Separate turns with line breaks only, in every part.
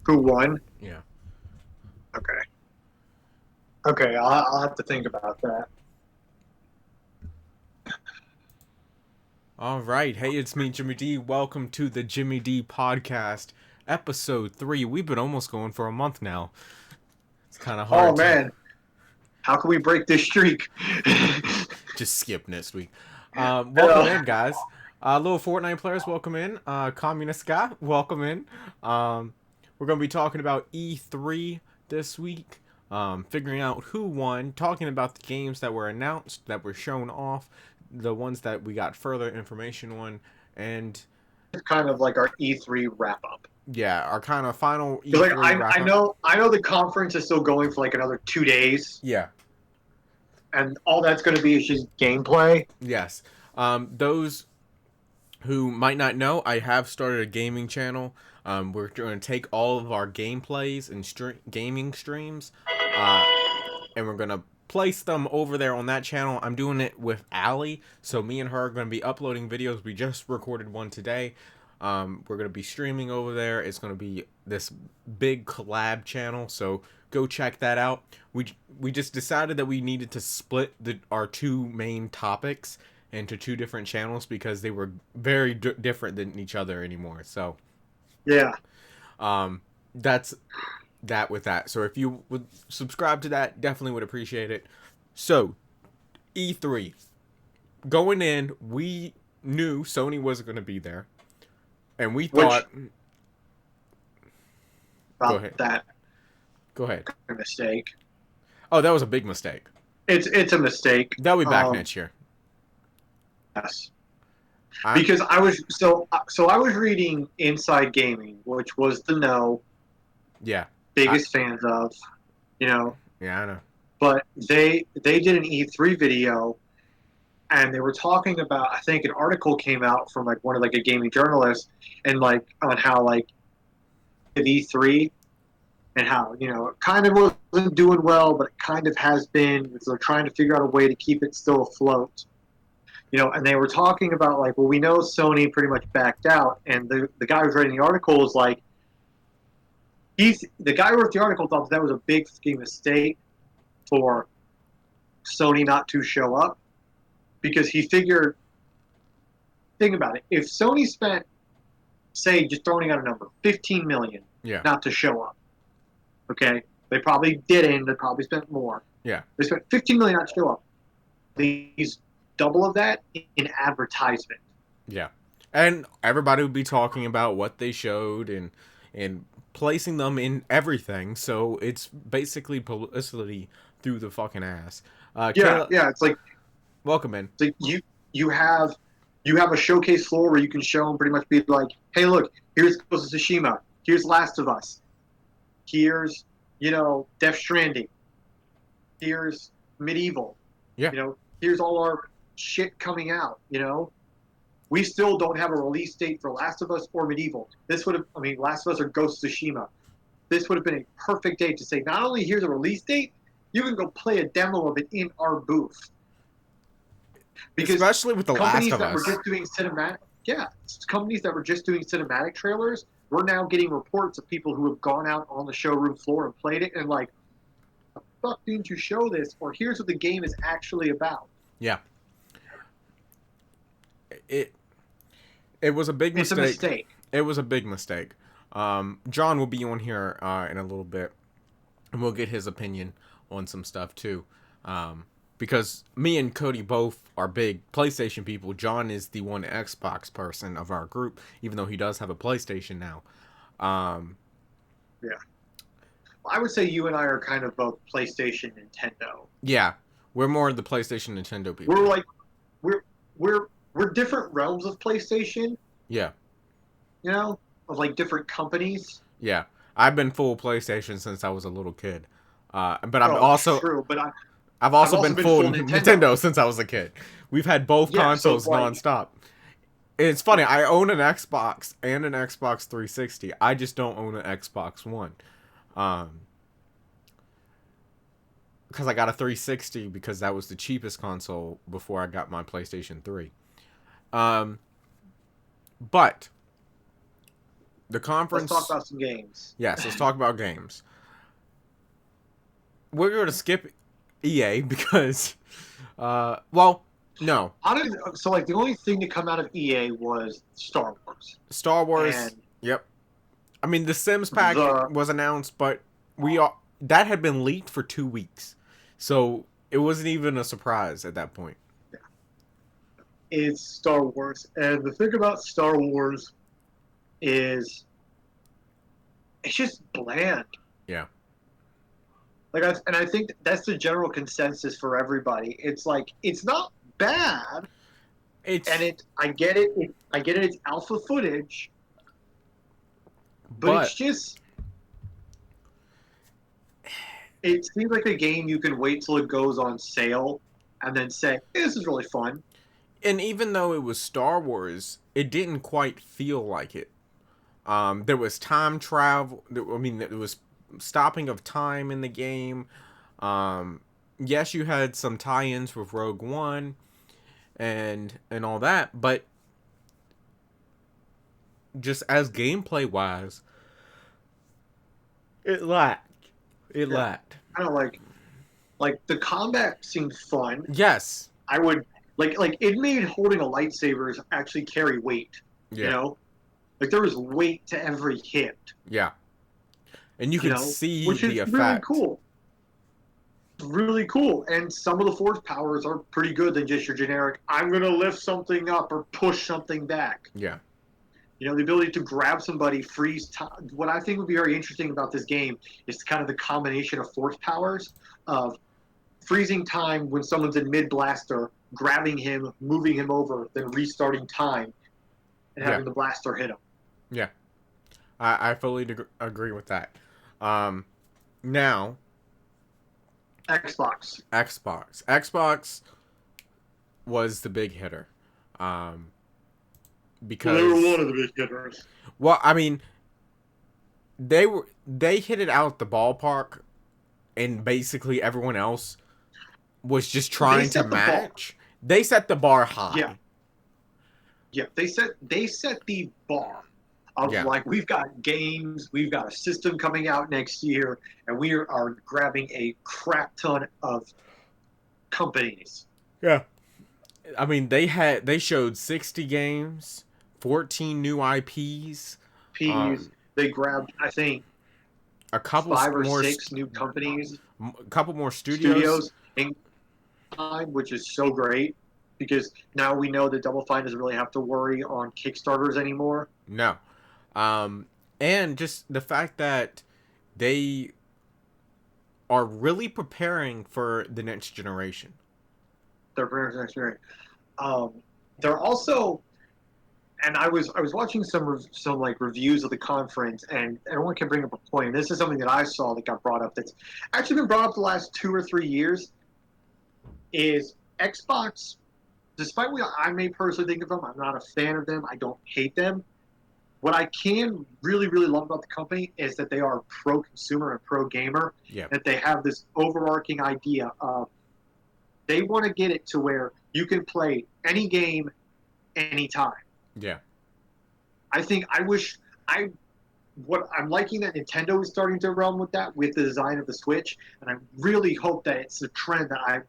Who won?
Yeah.
Okay. Okay, I'll have to think about that.
All right. Hey, it's me, Jimmy D. Welcome to the Jimmy D Podcast, episode 3. We've been almost going for a month now. It's kind of
Oh
hard to
man, how can we break this streak?
just skip next week.
You
Welcome
know,
in, guys. Little Fortnite players, welcome in. Communist guy, welcome in. We're going to be talking about E3 this week. Figuring out who won, talking about the games that were announced, that were shown off, the ones that we got further information on, and
it's kind of like our E3 wrap up.
yeah, our kind of final
Because like
E3 wrap
I
up.
know I know the conference is still going for like another 2 days,
Yeah,
and all that's going to be is just gameplay.
yes. Those who might not know, I have started a gaming channel. We're going to take all of our gameplays and gaming streams, uh, and we're going to place them over there on that channel. I'm doing it with Allie, so me and her are going to be uploading videos. We just recorded one today. We're going to be streaming over there. It's going to be this big collab channel, so go check that out. We just decided that we needed to split our two main topics into two different channels because they were very different than each other anymore. So
Yeah.
that's that with that. So if you would subscribe to that, definitely would appreciate it. So E3 going in, we knew Sony wasn't going to be there, and we
Which
thought, go
about
ahead,
that
go ahead.
mistake.
Oh, that was a big mistake.
It's a mistake.
They'll be back next year.
Yes.
I
Because I was I was reading Inside Gaming, which was the
yeah, I
biggest fans of, you know,
yeah I know.
but they did an E3 video and they were talking about, I think an article came out from like one of like a gaming journalist and like on how like E3 and how, it kind of wasn't doing well, but it kind of has been. So they're trying to figure out a way to keep it still afloat. And they were talking about like, well, we know Sony pretty much backed out, and the guy who's writing the article is like, the guy who wrote the article thought that was a big fucking mistake for Sony not to show up because he figured, think about it, if Sony spent, say, just throwing out a number, 15 million
Yeah,
not to show up, okay, they probably didn't. They probably spent more.
yeah,
They spent 15 million not to show up. These double of that in advertisement.
yeah. And everybody would be talking about what they showed and placing them in everything. So it's basically publicity through the fucking ass.
Yeah,
Kayla,
yeah.
welcome in.
It's like you have a showcase floor where you can show and pretty much be like, hey, look, here's Ghost of Tsushima, here's Last of Us, here's Death Stranding, here's Medieval,
Yeah,
here's all our shit coming out. We still don't have a release date for Last of Us or Medieval. This would have, I mean, Last of Us or Ghost of Tsushima. This would have been a perfect date to say, not only here's a release date, you can go play a demo of it in our booth. Because
especially with The Last
companies
of
that were
Us.
just doing cinematic, yeah, companies that were just doing cinematic trailers, we're now getting reports of people who have gone out on the showroom floor and played it and like, the fuck didn't you show this? Or here's what the game is actually about.
Yeah, it it was a big
It's a
mistake.
mistake.
It was a big mistake. John will be on here in a little bit, and we'll get his opinion on some stuff too. Because me and Cody both are big PlayStation people. John is the one Xbox person of our group, even though he does have a PlayStation now. Um,
Yeah. I would say you and I are kind of both PlayStation, Nintendo.
yeah, we're more the PlayStation Nintendo people.
We're like we're we're different realms of PlayStation,
Yeah,
of like different companies.
yeah. I've been full PlayStation since I was a little kid. But I've
Oh,
also
true, but
I've
I've
also
also
been
been
full
full Nintendo.
Nintendo since I was a kid. We've had both
Yeah, so it's
consoles
like
nonstop. It's funny. I own an Xbox and an Xbox 360. I just don't own an Xbox One, um, because I got a 360 because that was the cheapest console before I got my PlayStation 3. Um, but The
Let's talk
conference.
about some games.
Yes, let's talk about games. We're going to skip EA because, well, no,
So like the only thing to come out of EA was Star Wars
Star Wars.
and
Yep. I mean, the Sims pack
the
was announced, but that had been leaked for 2 weeks, so it wasn't even a surprise at that point.
is Star Wars. And the thing about Star Wars is it's just bland.
Yeah.
And I think that's the general consensus for everybody. It's like it's not bad, and
It's
I get it. It's alpha footage, but it's
but
just it seems like a game you can wait till it goes on sale and then say, hey, "This is really fun."
and even though it was Star Wars, it didn't quite feel like it. There was time travel. I mean, there was stopping of time in the game. Yes, you had some tie-ins with Rogue One and all that, but just as gameplay wise, it lacked. It
Yeah,
lacked.
kind of like the combat seemed fun.
Yes.
I would like it made holding a lightsaber actually carry weight. You
Yeah.
know, like there was weight to every hit.
Yeah. And you
You
could
know,
see
which is
the
really
effect.
cool. Really cool. And some of the force powers are pretty good than just your generic, I'm going to lift something up or push something back.
Yeah.
You know, the ability to grab somebody, freeze time. What I think would be very interesting about this game is kind of the combination of force powers of freezing time when someone's in mid blaster, grabbing him, moving him over, then restarting time and
Yeah.
having the blaster hit him.
Yeah. I fully agree with that. Now,
Xbox.
Xbox was the big hitter. Um,
Well, they were
because
one of the big hitters.
well, I mean, they hit it out the ballpark, and basically everyone else was just
They
trying to
set the bar.
match. They set the bar high.
Yeah. Yeah, they set the bar of
Yeah.
like we've got games, we've got a system coming out next year, and we are grabbing a crap ton of companies.
Yeah. I mean, they showed 60 games, 14 new IPs,
Ps,
um,
they grabbed I think
a couple
five or
more
six new companies,
a couple more studios.
studios in time, which is so great because now we know that Double Fine doesn't really have to worry on Kickstarters anymore.
No. Um, and just the fact that they are really preparing for the next generation.
Their parents next year. Um, they're also and I was watching some like reviews of the conference, and everyone can bring up a point. And this is something that I saw that got brought up. That's actually been brought up the last 2 or 3 years. Is Xbox, despite what I may personally think of them, I'm not a fan of them. I don't hate them. What I can really love about the company is that they are pro consumer and pro gamer.
Yeah.
That they have this overarching idea of they want to get it to where you can play any game anytime.
Yeah.
I think I wish I what I'm liking that Nintendo is starting to run with that with the design of the Switch, and I really hope that it's a trend that I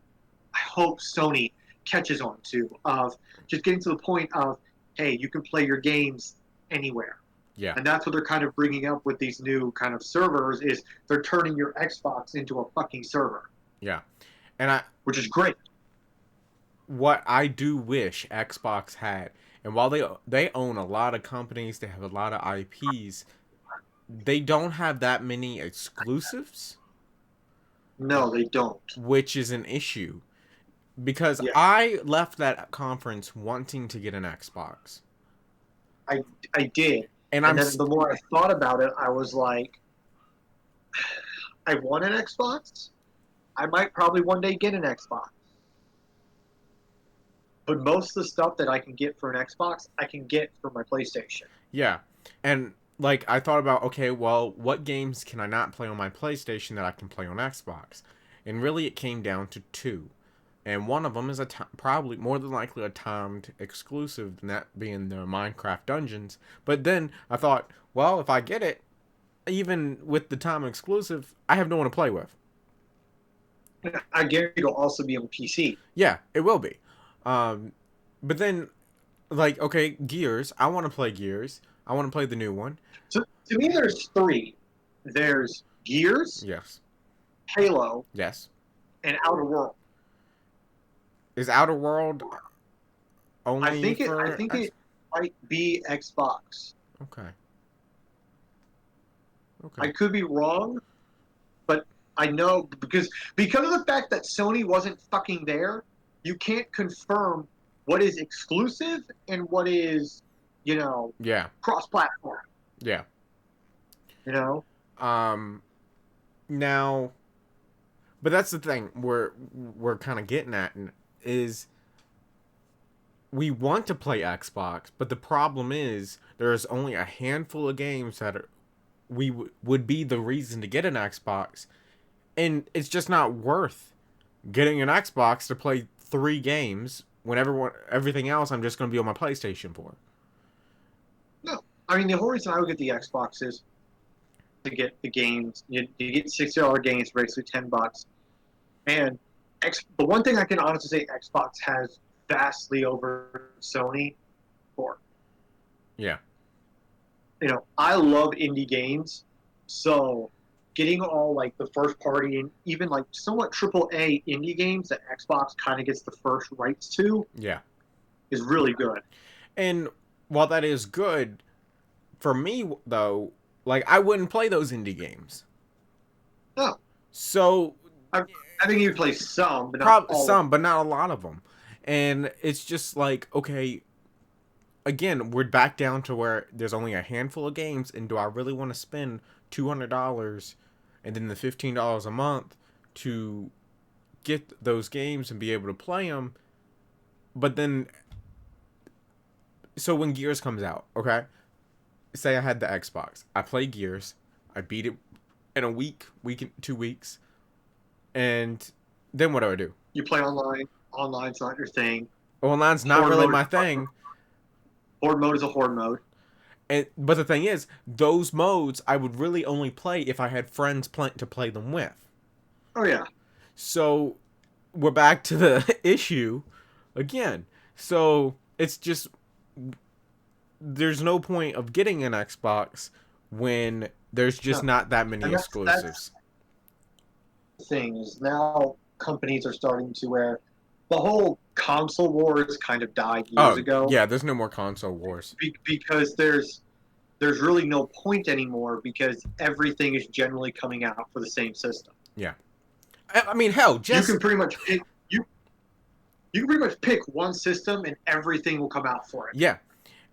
hope Sony catches on to of just getting to the point of hey, you can play your games anywhere.
Yeah.
And that's what they're kind of bringing up with these new kind of servers is they're turning your Xbox into a fucking server,
Yeah. And
which is great.
what I do wish Xbox had, and while they own a lot of companies, they have a lot of IPs, they don't have that many exclusives,
No, they don't.
which is an issue. Because
Yeah,
I left that conference wanting to get an Xbox.
I I did.
And
And then the more I thought about it, I was like, I want an Xbox. I might probably one day get an Xbox. But most of the stuff that I can get for an Xbox, I can get for my PlayStation.
yeah. And like I thought about, okay, well, what games can I not play on my PlayStation that I can play on Xbox? And really it came down to two. And one of them is probably more than likely a timed exclusive, and that being the Minecraft Dungeons. But then I thought, Well, if I get it, even with the time exclusive, I have no one to play with.
I guarantee it'll also be on PC.
Yeah, it will be. But then, like, okay, Gears. I want to play Gears. I want to play the new one.
So to me, there's three. There's Gears,
Yes.
Halo,
Yes.
and Outer World.
Is Outer World only
I
for
think
X?
it might be Xbox.
Okay.
I
Okay.
could be wrong, but I know because of the fact that Sony wasn't fucking there, you can't confirm what is exclusive and what is,
Yeah.
cross-platform.
Yeah.
You know,
Um. Now, but that's the thing we're kind of getting at is we want to play Xbox, but the problem is there's only a handful of games that would be the reason to get an Xbox, and it's just not worth getting an Xbox to play 3 games when everything else I'm just going to be on my PlayStation for.
no. I mean, the whole reason I would get the Xbox is to get the games. You get $60 games for basically $10, and the one thing I can honestly say Xbox has vastly over Sony for.
Yeah.
I love indie games, so getting all like the first party and even like somewhat AAA indie games that Xbox kind of gets the first rights to
Yeah.
is really good.
And while that is good, for me though, like I wouldn't play those indie games.
No,
So
I think you play some, but not all of
some, but not a lot of them. And it's just like, okay, again, we're back down to where there's only a handful of games, and do I really want to spend $200 and then the $15 a month to get those games and be able to play them? But then, so when Gears comes out, okay, say I had the Xbox, I play Gears, I beat it in a week, 2 weeks, and then what do I do?
You play online. Online's not your thing.
Online's not
Horde
really
mode
my
is
thing.
Horde mode is a horde mode.
But the thing is, those modes I would really only play if I had friends to play them with.
Oh yeah.
So we're back to the issue again. So it's just there's no point of getting an Xbox when there's just not that many
And
exclusives.
that's the thing is now companies are starting to where the whole console wars kind of died years ago.
Yeah, there's no more console wars.
Because there's really no point anymore because everything is generally coming out for the same system.
Yeah, I mean, hell, just
you can pretty much pick you can pretty much pick one system and everything will come out for it.
Yeah,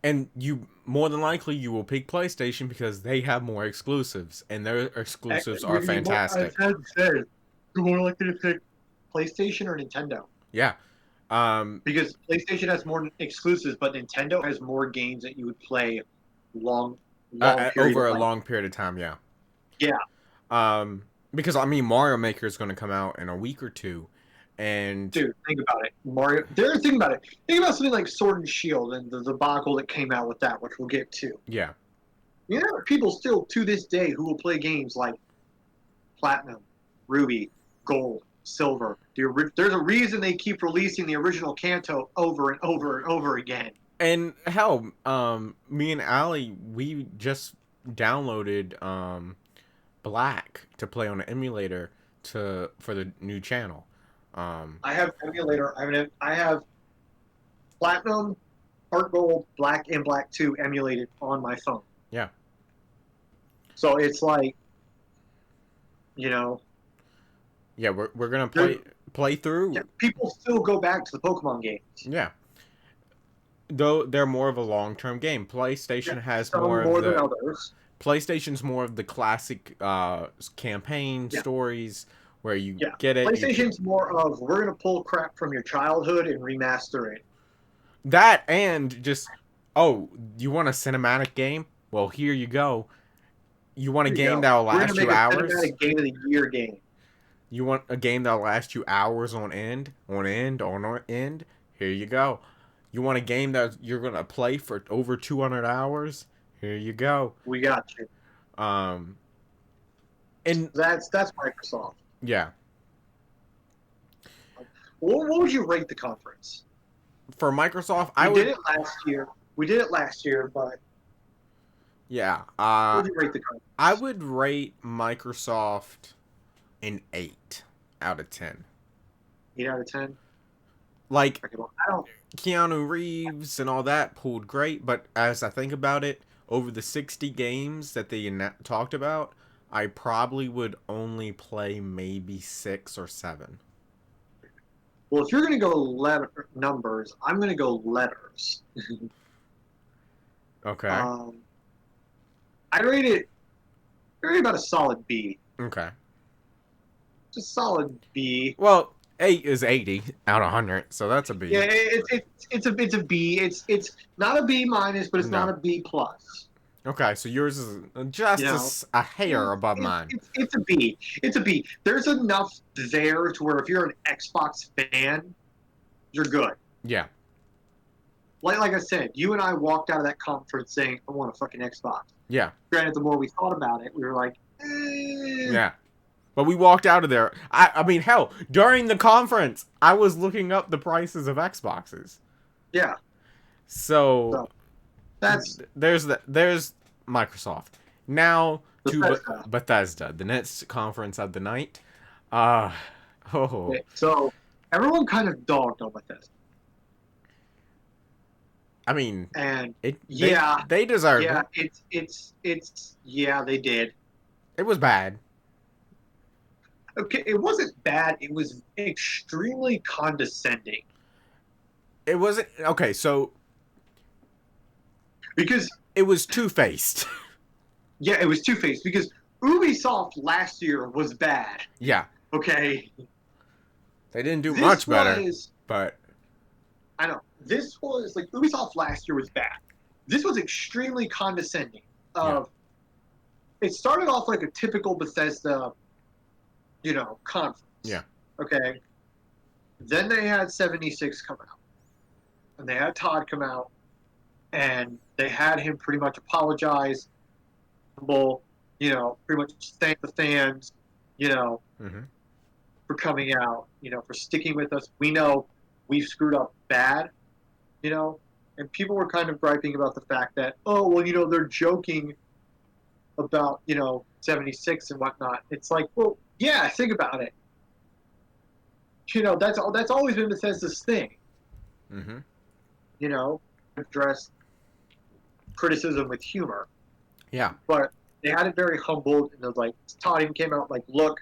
and you more than likely you will pick PlayStation because they have more exclusives, and their exclusives are fantastic.
I said, you more likely to pick PlayStation or Nintendo.
Yeah.
Because PlayStation has more exclusives, but Nintendo has more games that you would play long
over a long period of time. Yeah.
Yeah.
Because I mean, Mario Maker is going to come out in a week or two, and
dude, think about it. Mario. Think about it. Think about something like Sword and Shield and the debacle that came out with that, which we'll get to.
Yeah.
You know, people still to this day who will play games like Platinum, Ruby, Gold, Silver. There's a reason they keep releasing the original Kanto over and over and over again.
And hell, me and Allie, we just downloaded Black to play on an emulator for the new channel.
I have emulator. I have Platinum, Heart Gold, Black, and Black 2 emulated on my phone.
Yeah.
So it's like, you know.
Yeah, we're gonna play through.
Yeah, people still go back to the Pokemon games.
Yeah. Though they're more of a long-term game. PlayStation has more
than others.
PlayStation's more of the classic campaign stories where you get it.
PlayStation's more of we're gonna pull crap from your childhood and remaster it.
That and just you want a cinematic game? Well, here you go. You want a game that'll last you hours?
Cinematic game of the year game.
You want a game that'll last you hours on end? Here you go. You want a game that you're gonna play for over 200 hours? Here you go.
We got you.
Um, and
That's Microsoft.
yeah,
What would you rate the conference?
for Microsoft, I
We did
would,
it last year. We did it last year, but
yeah,
what would you rate the
I
conference?
would rate Microsoft an 8 out of 10.
8 out of 10.
Like,
Okay, well, I don't.
Keanu Reeves and all that pulled great, but as I think about it, over the 60 games that they talked about, I probably would only play maybe 6 or 7.
Well, if you're gonna go numbers, I'm gonna go letters.
Okay.
Um, I rate it. I rate it about a solid B.
Okay.
Just solid B.
Well, 8 is 80 out of 100, so that's a
Yeah,
B.
it's a B. It's not a B minus, but it's not
No.
a B plus.
Okay, so yours is
You
just
know,
a hair above mine.
it's a B. It's a B. There's enough there to where if you're an Xbox fan, you're good.
Yeah.
Like I said, you and I walked out of that conference saying, "I want a fucking Xbox."
Yeah.
Granted, the more we thought about it, we were like,
Yeah. But we walked out of there. I mean, hell, during the conference, I was looking up the prices of Xboxes.
yeah.
So
So that's
there's Microsoft. Now to
Bethesda.
Bethesda, the next conference of the night. Uh oh.
Okay, so everyone kind of dogged on Bethesda,
I mean,
and
it
yeah,
they deserved
yeah,
it.
it's yeah, they did.
It was bad.
Okay, it wasn't bad. It was extremely condescending
It wasn't okay, so
because
it was two-faced.
yeah, it was two faced because Ubisoft last year was bad.
Yeah.
Okay,
They didn't do
this
much better,
was
but
I know this was like Ubisoft last year was bad. This was extremely condescending.
yeah.
It started off like a typical Bethesda, conference.
Yeah.
Okay. Then they had 76 come out, and they had Todd come out, and they had him pretty much apologize, pretty much thank the fans, you know,
Mhm.
for coming out, for sticking with us. We know we've screwed up bad, and people were kind of griping about the fact that, oh, well, they're joking about, 76 and whatnot. It's like, well, yeah, think about it. That's always been Bethesda's thing,
Mhm.
address criticism with humor.
Yeah.
But they had it very humbled, and it was like, Todd even came out like, look,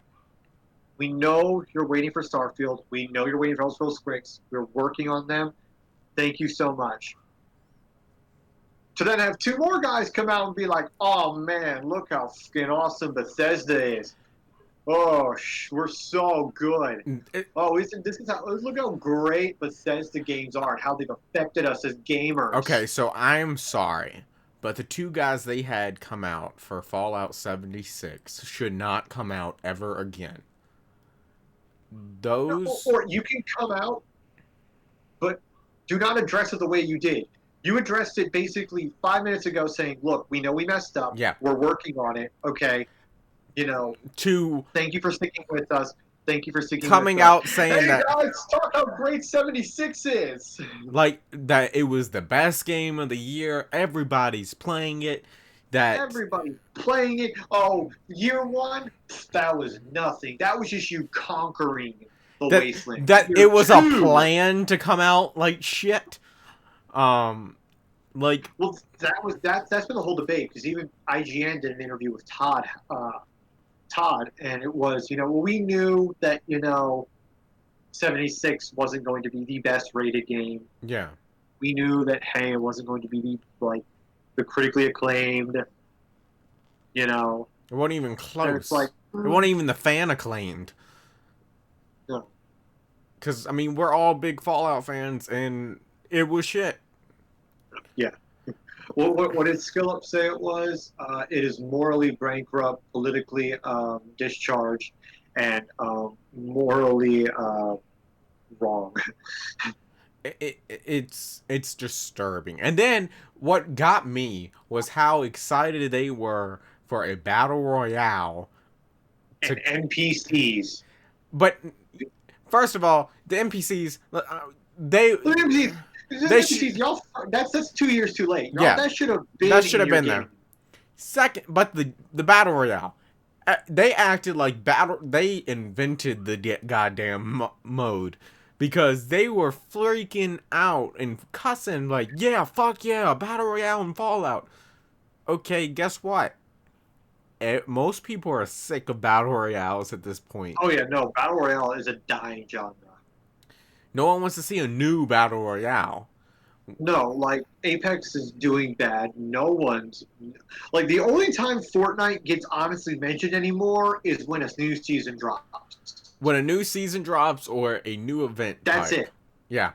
we know you're waiting for Starfield. We know you're waiting for Elder Scrolls 6. We're working on them. Thank you so much. To then have two more guys come out and be like, oh man, look how fucking awesome Bethesda is. Oh, we're so good. Oh, this is how look how great Bethesda games are and how they've affected us as gamers.
Okay, so I'm sorry, but the two guys they had come out for Fallout 76 should not come out ever again. Those
Or you can come out, but do not address it the way you did. You addressed it basically 5 minutes ago, saying, "Look, we know we messed up.
Yeah.
We're working on it. Okay,
two
thank you for sticking with us. Thank you for sticking
coming
with us.
out saying
Hey
that
guys, talk how great 76 is.
like that it was the best game of the year. Everybody's playing it. That
Everybody playing it. Oh, year one, that was nothing. That was just you conquering the wasteland.
that
Year
it was a
two,
plan to come out like shit. Like
Well, that's been the whole debate because even IGN did an interview with Todd, and it was we knew that 76 wasn't going to be the best rated game.
yeah,
We knew that hey, it wasn't going to be the critically acclaimed.
it wasn't even
And
close.
it's like
It wasn't even the fan acclaimed.
no.
Because I mean, we're all big Fallout fans, and it was shit.
Yeah. What did SkillUp say it was? It is morally bankrupt, politically discharged, and morally wrong.
it's disturbing. And then what got me was how excited they were for a battle royale to.
And NPCs.
But first of all, the NPCs, they
The NPCs,
they should
y'all. That's 2 years too late. Y'all,
yeah,
that should have been
that should have
in your
been there.
game.
Second, but the battle royale, they acted like battle. They invented the goddamn mode because they were freaking out and cussing like, yeah, fuck yeah, battle royale and Fallout. Okay, guess what? Most people are sick of battle royales at this point.
Oh yeah, no, battle royale is a dying genre.
No one wants to see a new battle royale.
No, like Apex is doing bad. No one's like the only time Fortnite gets honestly mentioned anymore is when a new season drops.
When a new season drops or a new event
That's
type.
it.
Yeah.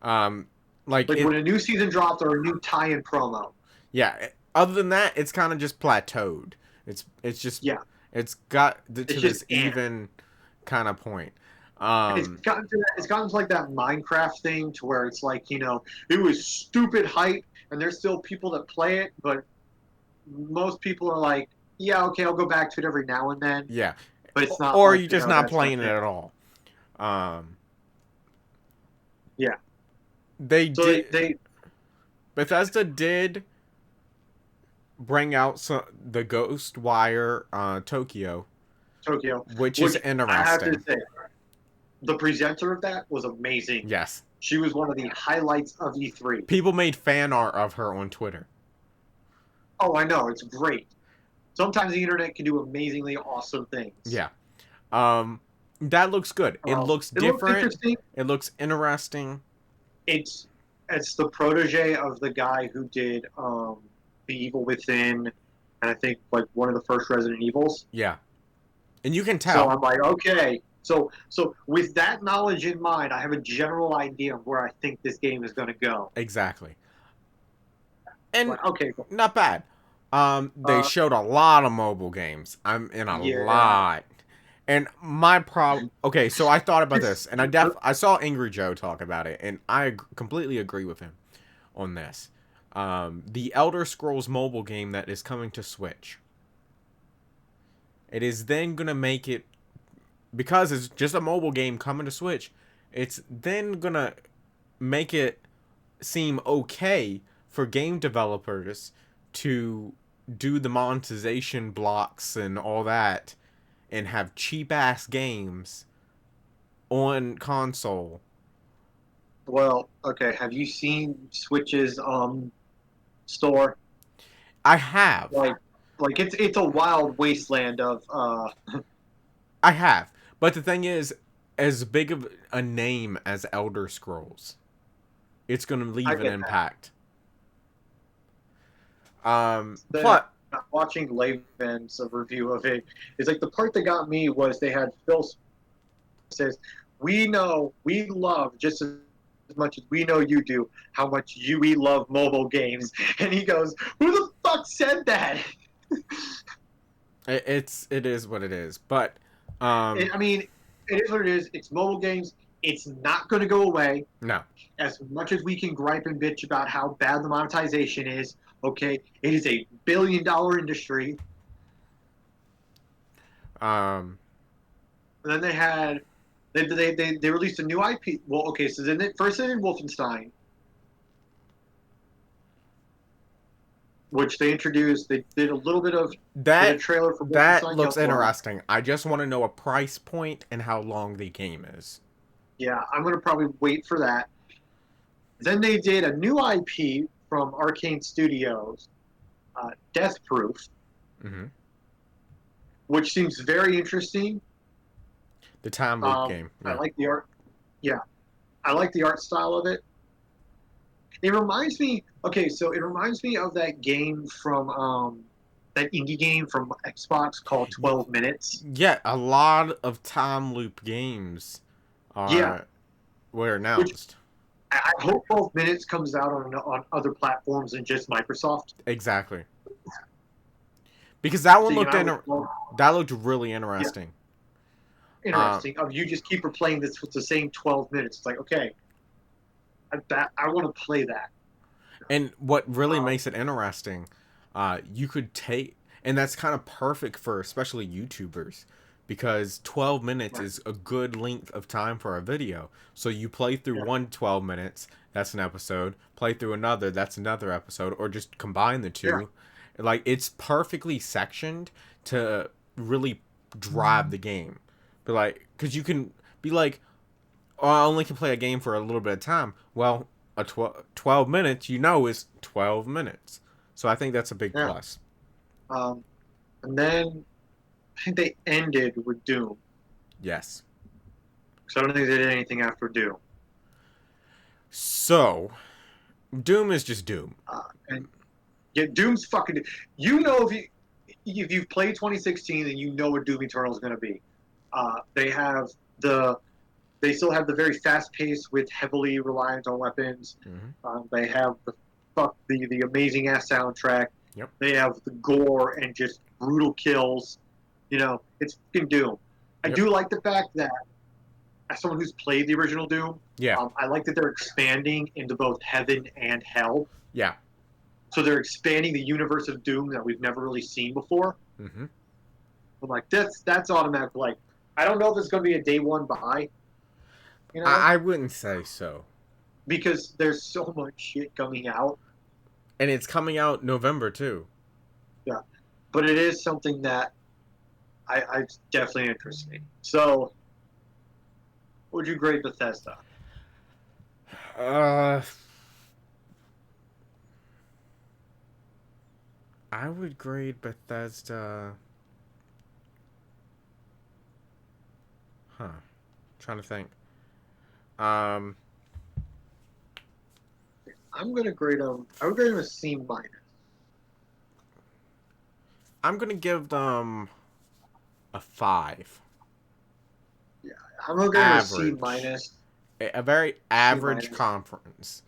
Like
Like when a new season drops or a new tie-in promo.
yeah. Other than that, it's kind of just plateaued. It's just
Yeah.
it's got to
It's
this
just
even kind of point.
It's gotten to like that Minecraft thing to where it's like, it was stupid hype and there's still people that play it, but most people are like, yeah, okay, I'll go back to it every now and then.
Yeah.
But it's not
Or
like,
you're just not
that's
playing it
it.
at all.
Yeah.
They
So
did.
they
Bethesda did bring out the Ghostwire Tokyo,
Tokyo,
which is
I have
interesting.
to say, the presenter of that was amazing.
Yes.
She was one of the highlights of E3.
People made fan art of her on Twitter.
Oh, I know, it's great. Sometimes the internet can do amazingly awesome things.
Yeah. That looks good. It looks different.
Interesting.
It looks interesting.
It's the protege of the guy who did The Evil Within, and I think like one of the first Resident Evils.
Yeah. And you can tell.
So I'm like, okay. So with that knowledge in mind, I have a general idea of where I think this game is going to go.
Exactly. And
But, okay, cool.
not bad. They showed a lot of mobile games. I'm in a lot. And my problem. Okay, so I thought about this, and I saw Angry Joe talk about it, and I completely agree with him on this. The Elder Scrolls mobile game that is coming to Switch. It is then gonna make it, because it's just a mobile game coming to Switch. It's then gonna make it seem okay for game developers to do the monetization blocks and all that and have cheap ass games on console.
Well, okay. Have you seen Switch's store?
I have.
Like it's a wild wasteland of
I have. But the thing is, as big of a name as Elder Scrolls, it's going to leave an impact.
Watching Laven's review of it is like the part that got me was they had Phil says, we love just as much as we know you do how much we love mobile games, and he goes, who the fuck said that?
It is what it is, but
I mean, it is what it is. It's mobile games. It's not going to go away.
No.
As much as we can gripe and bitch about how bad the monetization is, okay, it is a billion-dollar industry. And then they had they released a new IP. Well, okay, so then first they did Wolfenstein, which they introduced. They did a little bit of
that
trailer for
that
Wolfenstein
looks interesting. I just want to know a price point and how long the game is.
Yeah, I'm gonna probably wait for that. Then they did a new IP from Arcane Studios, Death Proof, which seems very interesting.
The time loop game.
Yeah. I like the art. Yeah, I like the art style of it. It reminds me. Okay, so it reminds me of that game from that indie game from Xbox called 12 Minutes.
Yeah, a lot of time loop games were announced.
I hope 12 Minutes comes out on other platforms than just Microsoft.
Exactly. Because that one looked really interesting. Uh,
interesting. You just keep replaying this with the same 12 minutes. It's like, okay, I want to play that.
and what really
Um,
makes it interesting, you could take, and that's kind of perfect for especially YouTubers, because 12 minutes
right.
is a good length of time for a video. So you play through
Yeah.
one 12 minutes, that's an episode, play through another, that's another episode, or just combine the
Yeah.
two. Like, it's perfectly sectioned to really drive the game. But like, because you can be like, oh, I only can play a game for a little bit of time. Well, 12 minutes, is 12 minutes. So I think that's a big
Yeah.
plus.
Um, and then I think they ended with Doom.
Yes.
So I don't think they did anything after Doom.
So, Doom is just Doom.
And yeah, Doom's fucking. You know if you've played 2016, then you know what Doom Eternal is going to be. They have the they still have the very fast pace with heavily reliant on weapons.
Hmm.
They have the amazing ass soundtrack.
Yep.
They have the gore and just brutal kills. You know, it's fucking Doom. I
Yep.
do like the fact that as someone who's played the original Doom,
Yeah.
I like that they're expanding into both heaven and hell.
Yeah.
So they're expanding the universe of Doom that we've never really seen before.
Hmm.
I'm like, that's automatic. Like, I don't know if it's going to be a day one buy, you know,
I wouldn't say so.
because there's so much shit coming out.
And it's coming out November too.
Yeah, but it is something that I definitely interests me. So, would you grade Bethesda?
Uh, I would grade Bethesda. Huh. Trying to think. Um,
I'm gonna grade them. I would grade them a C minus.
I'm gonna give them a 5.
Yeah, I'm gonna grade them a C
Average.
minus.
A very
C
average
minus.
conference.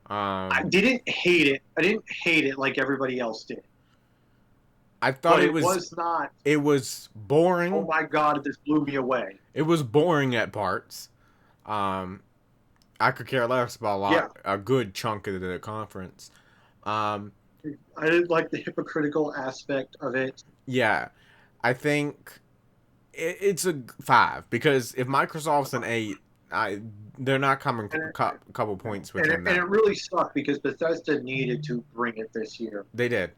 I didn't hate it. I didn't hate it like everybody else did.
I thought
But
it
it
was
was not.
it was
Oh
boring.
my god, this blew me away.
It was boring at parts. Um, I could care less about
Yeah,
a good chunk of the conference. Um,
I didn't like the hypocritical aspect of it.
yeah, I think it's a 5 because if Microsoft's an 8, they're not coming
And
a couple points
and
within
and
that.
it really sucked because Bethesda needed to bring it this year
They did.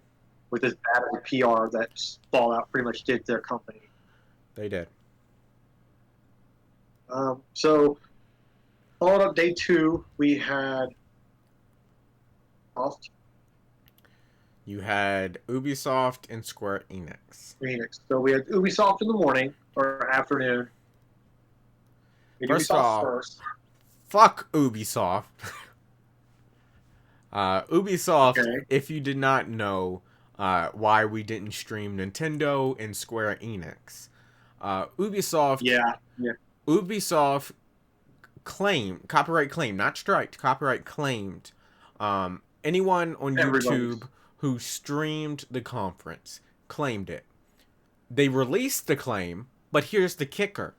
with this bad PR that Fallout pretty much did to their company.
They did.
So, followed up day two, we had off
You had Ubisoft and Square Enix.
Phoenix. So we had Ubisoft in the morning or afternoon. We had
First
Ubisoft
off,
first.
fuck Ubisoft. Ubisoft,
Okay.
if you did not know why we didn't stream Nintendo and Square Enix, uh, Ubisoft,
Yeah. Yeah.
Ubisoft copyright claim, not striked, copyright claimed anyone on
Everybody's.
YouTube who streamed the conference claimed it. They released the claim, but here's the kicker: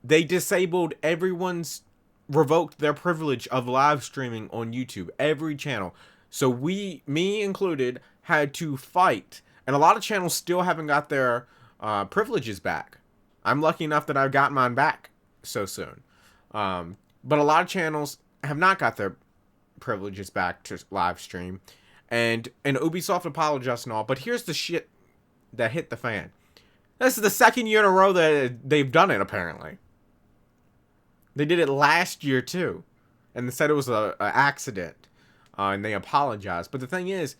they disabled everyone's revoked their privilege of live streaming on YouTube, every channel. So me included, had to fight, and a lot of channels still haven't got their privileges back. I'm lucky enough that I've got mine back so soon, but a lot of channels have not got their privileges back to live stream, and Ubisoft apologized and all. But here's the shit that hit the fan. This is the second year in a row that they've done it, apparently. They did it last year, too. And they said it was a accident. And they apologized. But the thing is,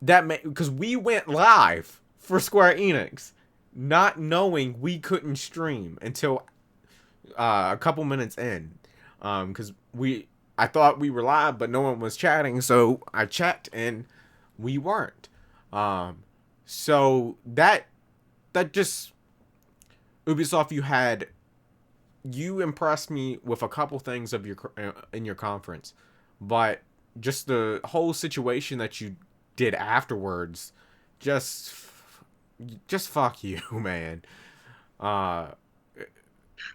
because we went live for Square Enix, not knowing we couldn't stream until a couple minutes in. Because I thought we were live, but no one was chatting. So I checked, and we weren't. So that just Ubisoft, you impressed me with a couple things of your in your conference, but just the whole situation that you did afterwards, just fuck you, man.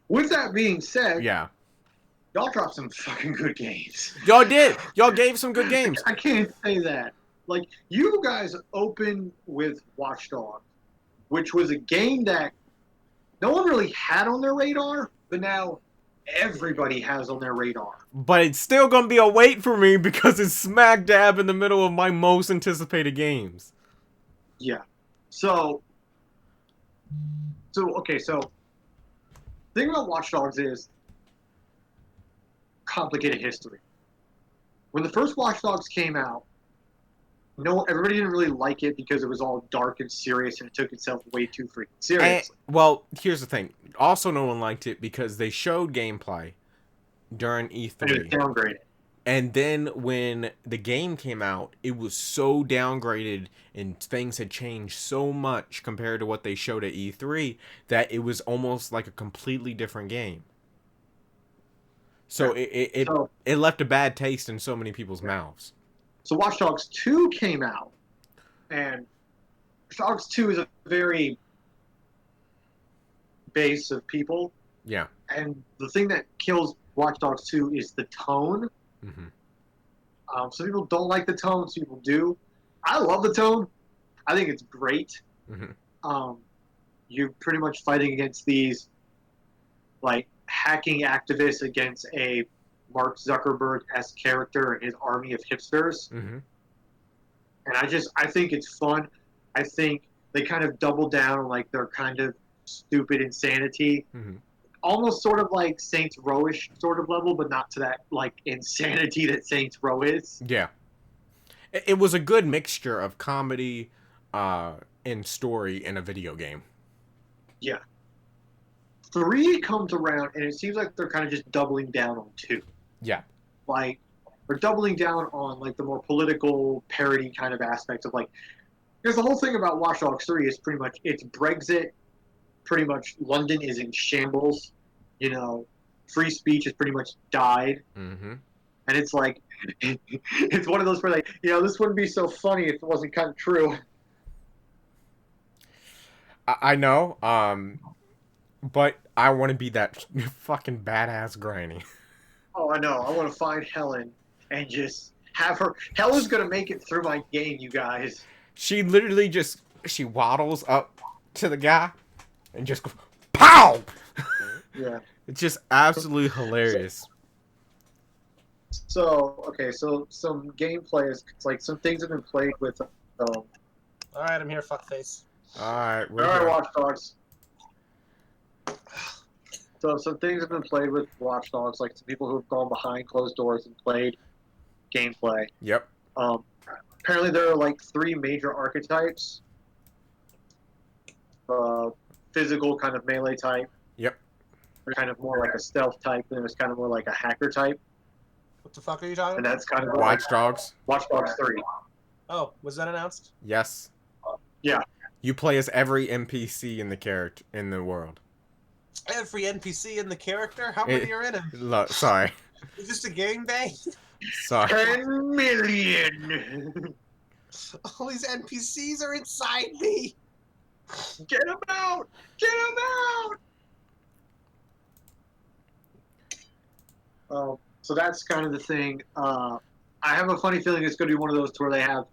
With that being said,
Yeah.
y'all dropped some fucking good games.
Y'all did. Y'all gave some good games.
I can't say that. Like, you guys opened with Watch Dogs, which was a game that no one really had on their radar, but now everybody has on their radar.
But it's still gonna be a wait for me because it's smack dab in the middle of my most anticipated games.
Yeah. So okay, so the thing about Watch Dogs is complicated history. When the first Watch Dogs came out, no, everybody didn't really like it because it was all dark and serious and it took itself way too freaking seriously.
Well, here's the thing. Also, no one liked it because they showed gameplay during
And it
E3.
was downgraded.
And then when the game came out, it was so downgraded and things had changed so much compared to what they showed at E3 that it was almost like a completely different game. So it left a bad taste in so many people's mouths.
So Watch Dogs 2 came out, and Watch Dogs 2 is a very base of people.
Yeah.
And the thing that kills Watch Dogs 2 is the tone.
Mm-hmm.
Some people don't like the tone, some people do. I love the tone. I think it's great.
Mm-hmm.
You're pretty much fighting against these, like, hacking activists against a Mark Zuckerberg-esque character and his army of hipsters.
Mm-hmm.
And I think it's fun. I think they kind of double down on, like, their kind of stupid insanity.
Mm-hmm.
Almost sort of like Saints Row-ish sort of level, but not to that, like, insanity that Saints Row is.
Yeah. It was a good mixture of comedy and story in a video game.
Yeah. 3 comes around, and it seems like they're kind of just doubling down on 2.
Yeah.
Like, they're doubling down on, like, the more political parody kind of aspects of, like, because the whole thing about Watch Dogs 3 is pretty much, it's Brexit, pretty much London is in shambles, you know, free speech has pretty much died,
Mm-hmm.
and it's like, it's one of those where, like, you know, this wouldn't be so funny if it wasn't kind of true.
I know, but I want to be that fucking badass granny.
Oh, I know. I want to find Helen and just have her. Helen's gonna make it through my game, you guys.
She literally just she waddles up to the guy and just goes, pow.
Yeah.
It's just absolutely hilarious.
So okay, so some gameplay is like some things have been played with.
All right, I'm here, fuckface.
All right,
All right, Watch Dogs. So some things have been played with Watch Dogs, like some people who have gone behind closed doors and played gameplay.
Yep.
Apparently, there are like 3 major archetypes. Physical, kind of melee type.
Yep.
Kind of more like a stealth type, and there's kind of more like a hacker type.
What the fuck are you talking
And
about?
that's kind of
Watch Dogs.
Watch Dogs 3.
Oh, was that announced?
Yes.
Yeah.
You play as every NPC in the character in the world.
Every NPC in the character? How many are in him?
Sorry.
Is this a gangbang?
Sorry.
10 million!
All these NPCs are inside me!
Get him out! Get him out! So that's kind of the thing. I have a funny feeling it's going to be one of those where they have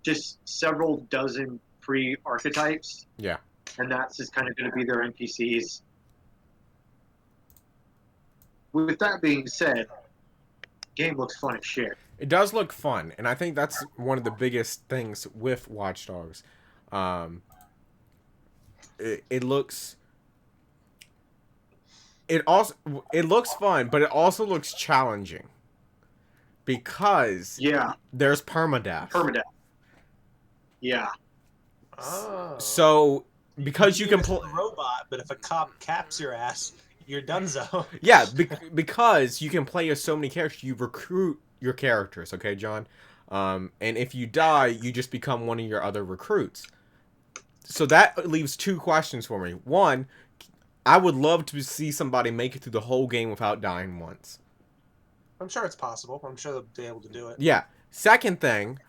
just several dozen pre-archetypes.
Yeah.
And that's just kind of going to be their NPCs. With that being said, game looks fun as shit.
It does look fun, and I think that's one of the biggest things with Watch Dogs. It looks. It looks fun, but it also looks challenging. Because there's permadeath.
Permadeath. Yeah.
Oh.
So because you can play
robot, but if a cop caps your ass, you're donezo.
Yeah, because you can play as so many characters, you recruit your characters, okay, John? And if you die, you just become one of your other recruits. So that leaves 2 questions for me. One, I would love to see somebody make it through the whole game without dying once.
I'm sure it's possible. I'm sure they'll be able to do it.
Yeah. Second thing,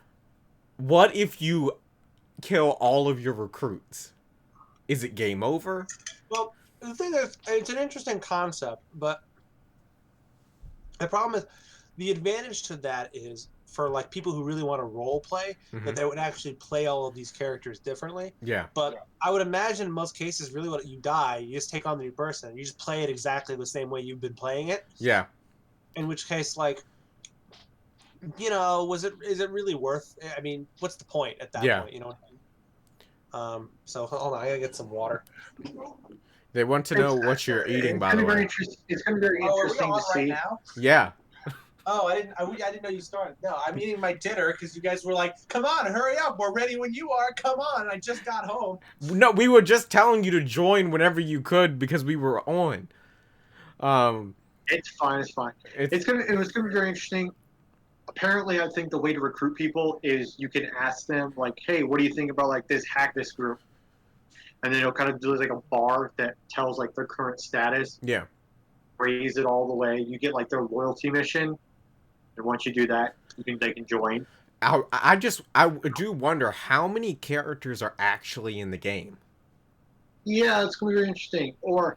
what if you kill all of your recruits? Is it game over?
Well, The thing is, it's an interesting concept, but the problem is the advantage to that is for like people who really want to role play that they would actually play all of these characters differently.
Yeah.
But I would imagine in most cases, really, what you die, you just take on the new person. You just play it exactly the same way you've been playing it.
Yeah.
In which case, like, is it really worth? I mean, what's the point at that
Yeah.
point? You know what I mean? So hold on, I gotta get some water.
They want to know what you're eating, by the way.
It's going to be very interesting to see.
now?
Yeah.
Oh, I didn't know you started. No, I'm eating my dinner because you guys were like, "Come on, hurry up! We're ready when you are. Come on!" I just got home.
No, we were just telling you to join whenever you could because we were on.
It's fine. It's fine. It was gonna be very interesting. Apparently, I think the way to recruit people is you can ask them like, "Hey, what do you think about like this hack this group?" And then it'll kind of do like a bar that tells like their current status.
Yeah.
Raise it all the way. You get like their loyalty mission, and once you do that, they can join.
I do wonder how many characters are actually in the game.
Yeah, it's gonna be very interesting. Or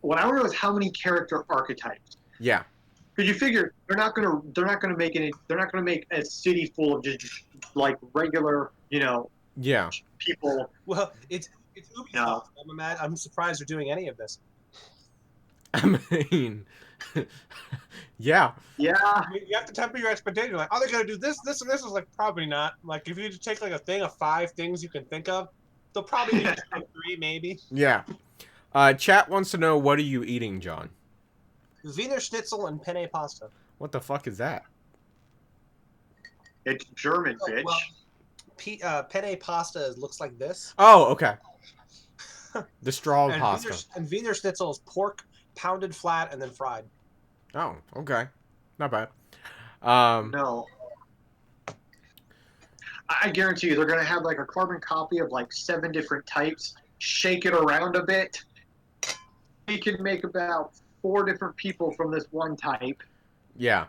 what I want to know is how many character archetypes.
Yeah.
Because you figure they're not gonna make a city full of just like regular,
Yeah.
people.
Well, it's Ubisoft.
No.
I'm surprised they're doing any of this.
I mean, yeah.
Yeah.
I mean, you have to temper your expectations. Like, are they going to do this, this, and this? Is like probably not. Like, if you just take like a thing of 5 things you can think of, they'll probably do 2 or 3, maybe.
Yeah. Chat wants to know, what are you eating, John?
Wiener Schnitzel and penne pasta.
What the fuck is that?
It's German, bitch.
Well, penne pasta looks like this.
Oh, okay. The straw pasta.
And Wiener Schnitzel is pork pounded flat and then fried.
Oh, okay. Not bad.
No. I guarantee you they're going to have like a carbon copy of like 7 different types, shake it around a bit. You can make about 4 different people from this one type.
Yeah.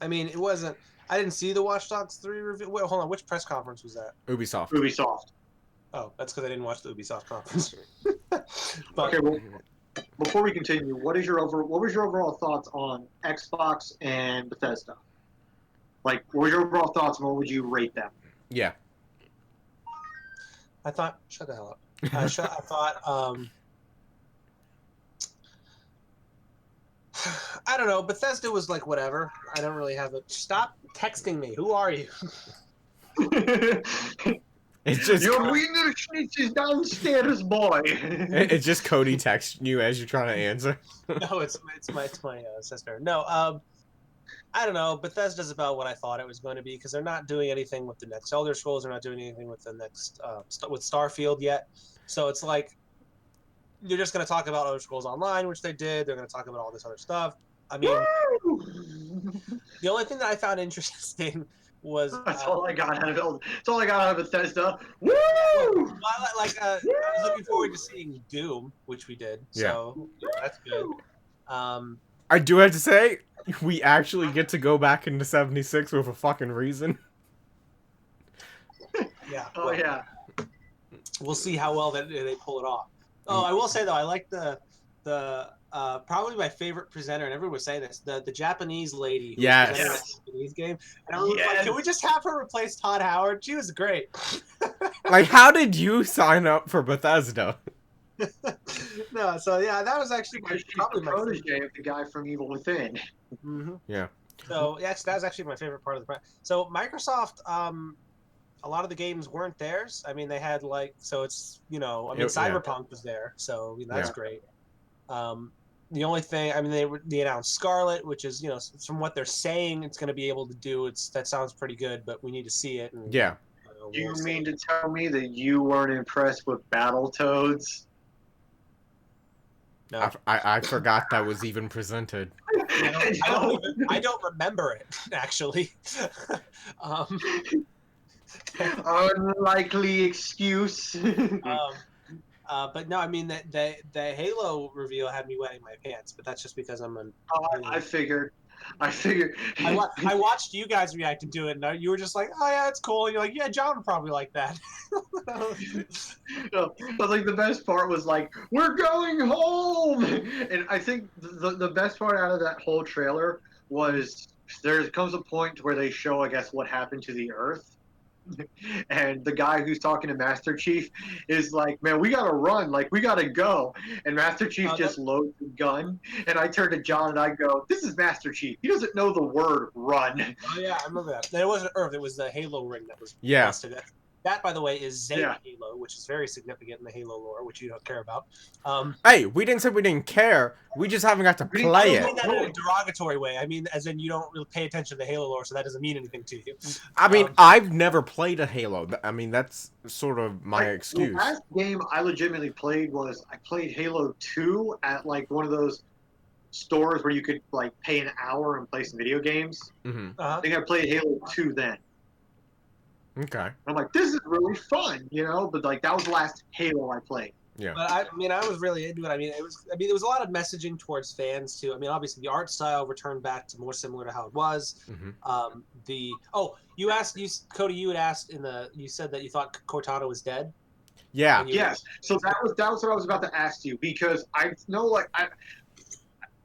I mean, it wasn't... I didn't see the Watch Dogs 3 review. Wait, hold on. Which press conference was that?
Ubisoft.
Oh, that's because I didn't watch the Ubisoft conference. But,
okay, well, before we continue, what was your overall thoughts on Xbox and Bethesda? Like, what was your overall thoughts and what would you rate them?
Yeah.
I thought... Shut the hell up. I thought... I don't know. Bethesda was like, whatever. I don't really have it. Stop texting me. Who are you?
It's just
your Wiener Schnitzel is downstairs, boy.
It's just Cody texting you as you're trying to answer.
No, it's my sister. No, I don't know. Bethesda's about what I thought it was going to be because they're not doing anything with the next Elder Scrolls. They're not doing anything with the next with Starfield yet. So it's like you're just going to talk about Elder Scrolls Online, which they did. They're going to talk about all this other stuff. I mean, the only thing that I found interesting was
that's all I got out of Bethesda. Woo!
Well, I was looking forward to seeing Doom, which we did. So that's good.
I do have to say, we actually get to go back into 76 with a fucking reason.
Yeah.
Oh well, yeah.
We'll see how well they pull it off. Oh, I will say though, I like the probably my favorite presenter, and everyone was saying this, the Japanese lady who was presenting that Japanese game. And I was like, can we just have her replace Todd Howard? She was great.
Like, how did you sign up for Bethesda?
No, so yeah, that was actually probably my
protege of the guy from Evil Within.
Mm-hmm.
Yeah.
So yeah, that was actually my favorite part of the. So Microsoft, a lot of the games weren't theirs. I mean, they had it's Cyberpunk was there, so that's great. The only thing, I mean, they announced Scarlet, which is from what they're saying it's going to be able to do. That sounds pretty good, but we need to see it. And,
you mean to tell me that you weren't impressed with Battletoads?
No.
I forgot that was even presented.
I don't remember it actually.
Unlikely excuse.
But no, I mean the Halo reveal had me wetting my pants, but that's just because I'm an.
I figured.
I watched you guys react to it, and you were just like, "Oh yeah, it's cool." And you're like, "Yeah, John would probably like that."
But like the best part was like, we're going home, and I think the best part out of that whole trailer was there comes a point where they show, I guess, what happened to the Earth, and the guy who's talking to Master Chief is like, "Man, we gotta run, like we gotta go," and Master Chief just loads the gun, and I turn to John and I go, "This is Master Chief. He doesn't know the word run."
Oh yeah, I remember that. And it wasn't Earth; it was the Halo ring that was
Yeah.
busted. That, by the way, is Zeta
Yeah.
Halo, which is very significant in the Halo lore, which you don't care about.
Hey, we didn't say we didn't care. We just haven't got to
We didn't-
I
play
don't
it.
mean that in a derogatory way. I mean, as in you don't really pay attention to the Halo lore, so that doesn't mean anything to you.
I mean, I've never played a Halo. I mean, that's sort of my
Like,
excuse.
The last game I legitimately played was I played Halo 2 at like one of those stores where you could like pay an hour and play some video games.
Hmm.
I think I played Halo 2 then.
Okay.
I'm like, this is really fun, you know. But like, that was the last Halo I played.
Yeah.
But I mean, I was really into it. I mean, there was a lot of messaging towards fans too. I mean, obviously the art style returned back to more similar to how it was.
Hmm.
Cody, you had asked you said that you thought Cortana was dead.
Yeah.
Yes. So that was what I was about to ask you, because I know, like,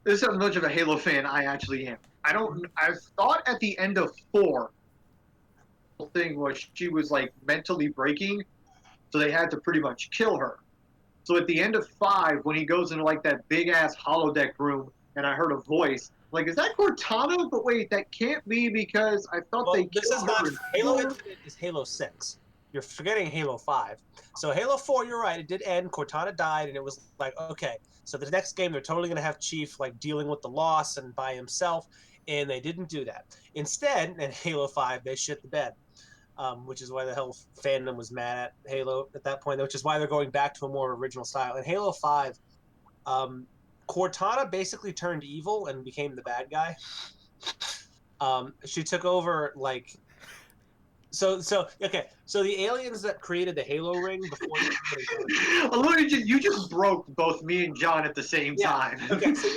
this is how much of a Halo fan I actually am. I thought at the end of 4, the thing was she was like mentally breaking, so they had to pretty much kill her. So at the end of 5, when he goes into like that big ass holodeck room, and I heard a voice, like, is that Cortana? But wait, that can't be, because I thought
Well,
they
this
killed
is not
her.
Halo Infinite. Is Halo 6. You're forgetting Halo 5. So Halo 4, you're right. It did end. Cortana died, and it was like, okay. So the next game, they're totally gonna have Chief like dealing with the loss and by himself, and they didn't do that. Instead, in Halo 5, they shit the bed. Which is why the whole fandom was mad at Halo at that point, which is why they're going back to a more original style. In Halo 5, Cortana basically turned evil and became the bad guy. She took over like so the aliens that created the Halo ring before
You just broke both me and John at the same time.
Okay, so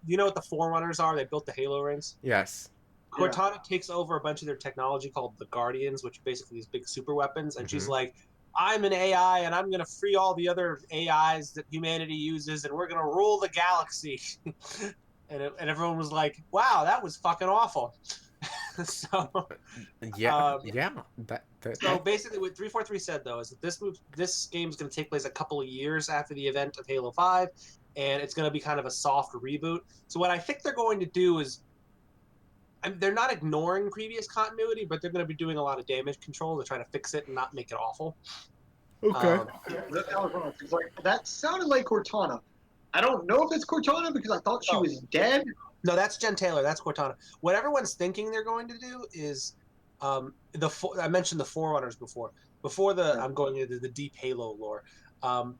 you know what the Forerunners are? They built the Halo rings.
Yes.
Cortana takes over a bunch of their technology called the Guardians, which are basically these big super weapons, and she's like, I'm an AI, and I'm going to free all the other AIs that humanity uses, and we're going to rule the galaxy. and everyone was like, wow, that was fucking awful. So So basically, what 343 said though is that this game is going to take place a couple of years after the event of Halo 5, and it's going to be kind of a soft reboot. So what I think they're going to do is, they're not ignoring previous continuity, but they're going to be doing a lot of damage control to try to fix it and not make it awful.
Okay.
That sounded like Cortana. I don't know if it's Cortana because I thought she was dead.
No, that's Jen Taylor. That's Cortana. What everyone's thinking they're going to do is, I mentioned the Forerunners before. I'm going into the deep Halo lore.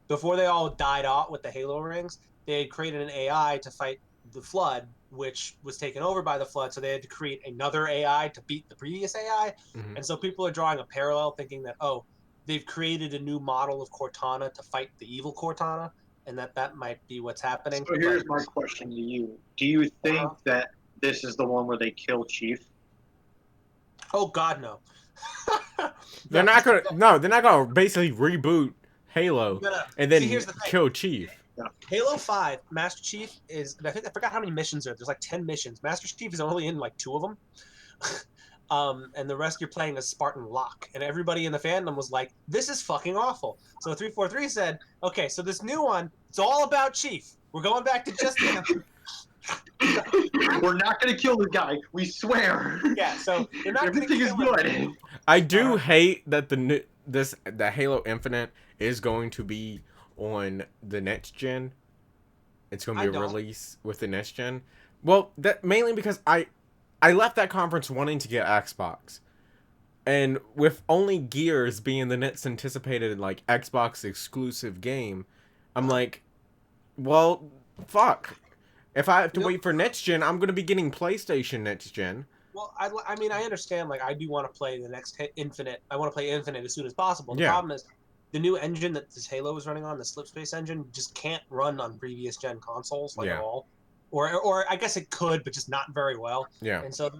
Before they all died out with the Halo rings, they had created an AI to fight the Flood, which was taken over by the Flood. So they had to create another AI to beat the previous AI. And so people are drawing a parallel, thinking that they've created a new model of Cortana to fight the evil Cortana, and that might be what's happening.
So here's my question to you: do you think that this is the one where they kill Chief?
Oh God, no.
They're not gonna basically reboot Halo and then kill Chief.
Yeah.
Halo 5, Master Chief is, I forgot how many missions there are. There's like 10 missions. Master Chief is only in like 2 of them. And the rest you're playing as Spartan Locke. And everybody in the fandom was like, this is fucking awful. So 343 said, okay, so this new one, it's all about Chief. We're going back to just him.
We're not going to kill the guy. We swear.
Yeah, so they're not
everything is good.
I do hate that the Halo Infinite is going to be on the next gen. It's going to be a release with the next gen. Well, that mainly because I left that conference wanting to get Xbox. And with only Gears being the next anticipated like Xbox exclusive game, I'm like, well, fuck. If I have to wait for next gen, I'm going to be getting PlayStation next gen.
Well, I mean, I understand. Like, I do want to play the next Infinite. I want to play Infinite as soon as possible. The problem is, the new engine that this Halo is running on, the Slipspace engine, just can't run on previous gen consoles at all. Or I guess it could, but just not very well.
Yeah.
And so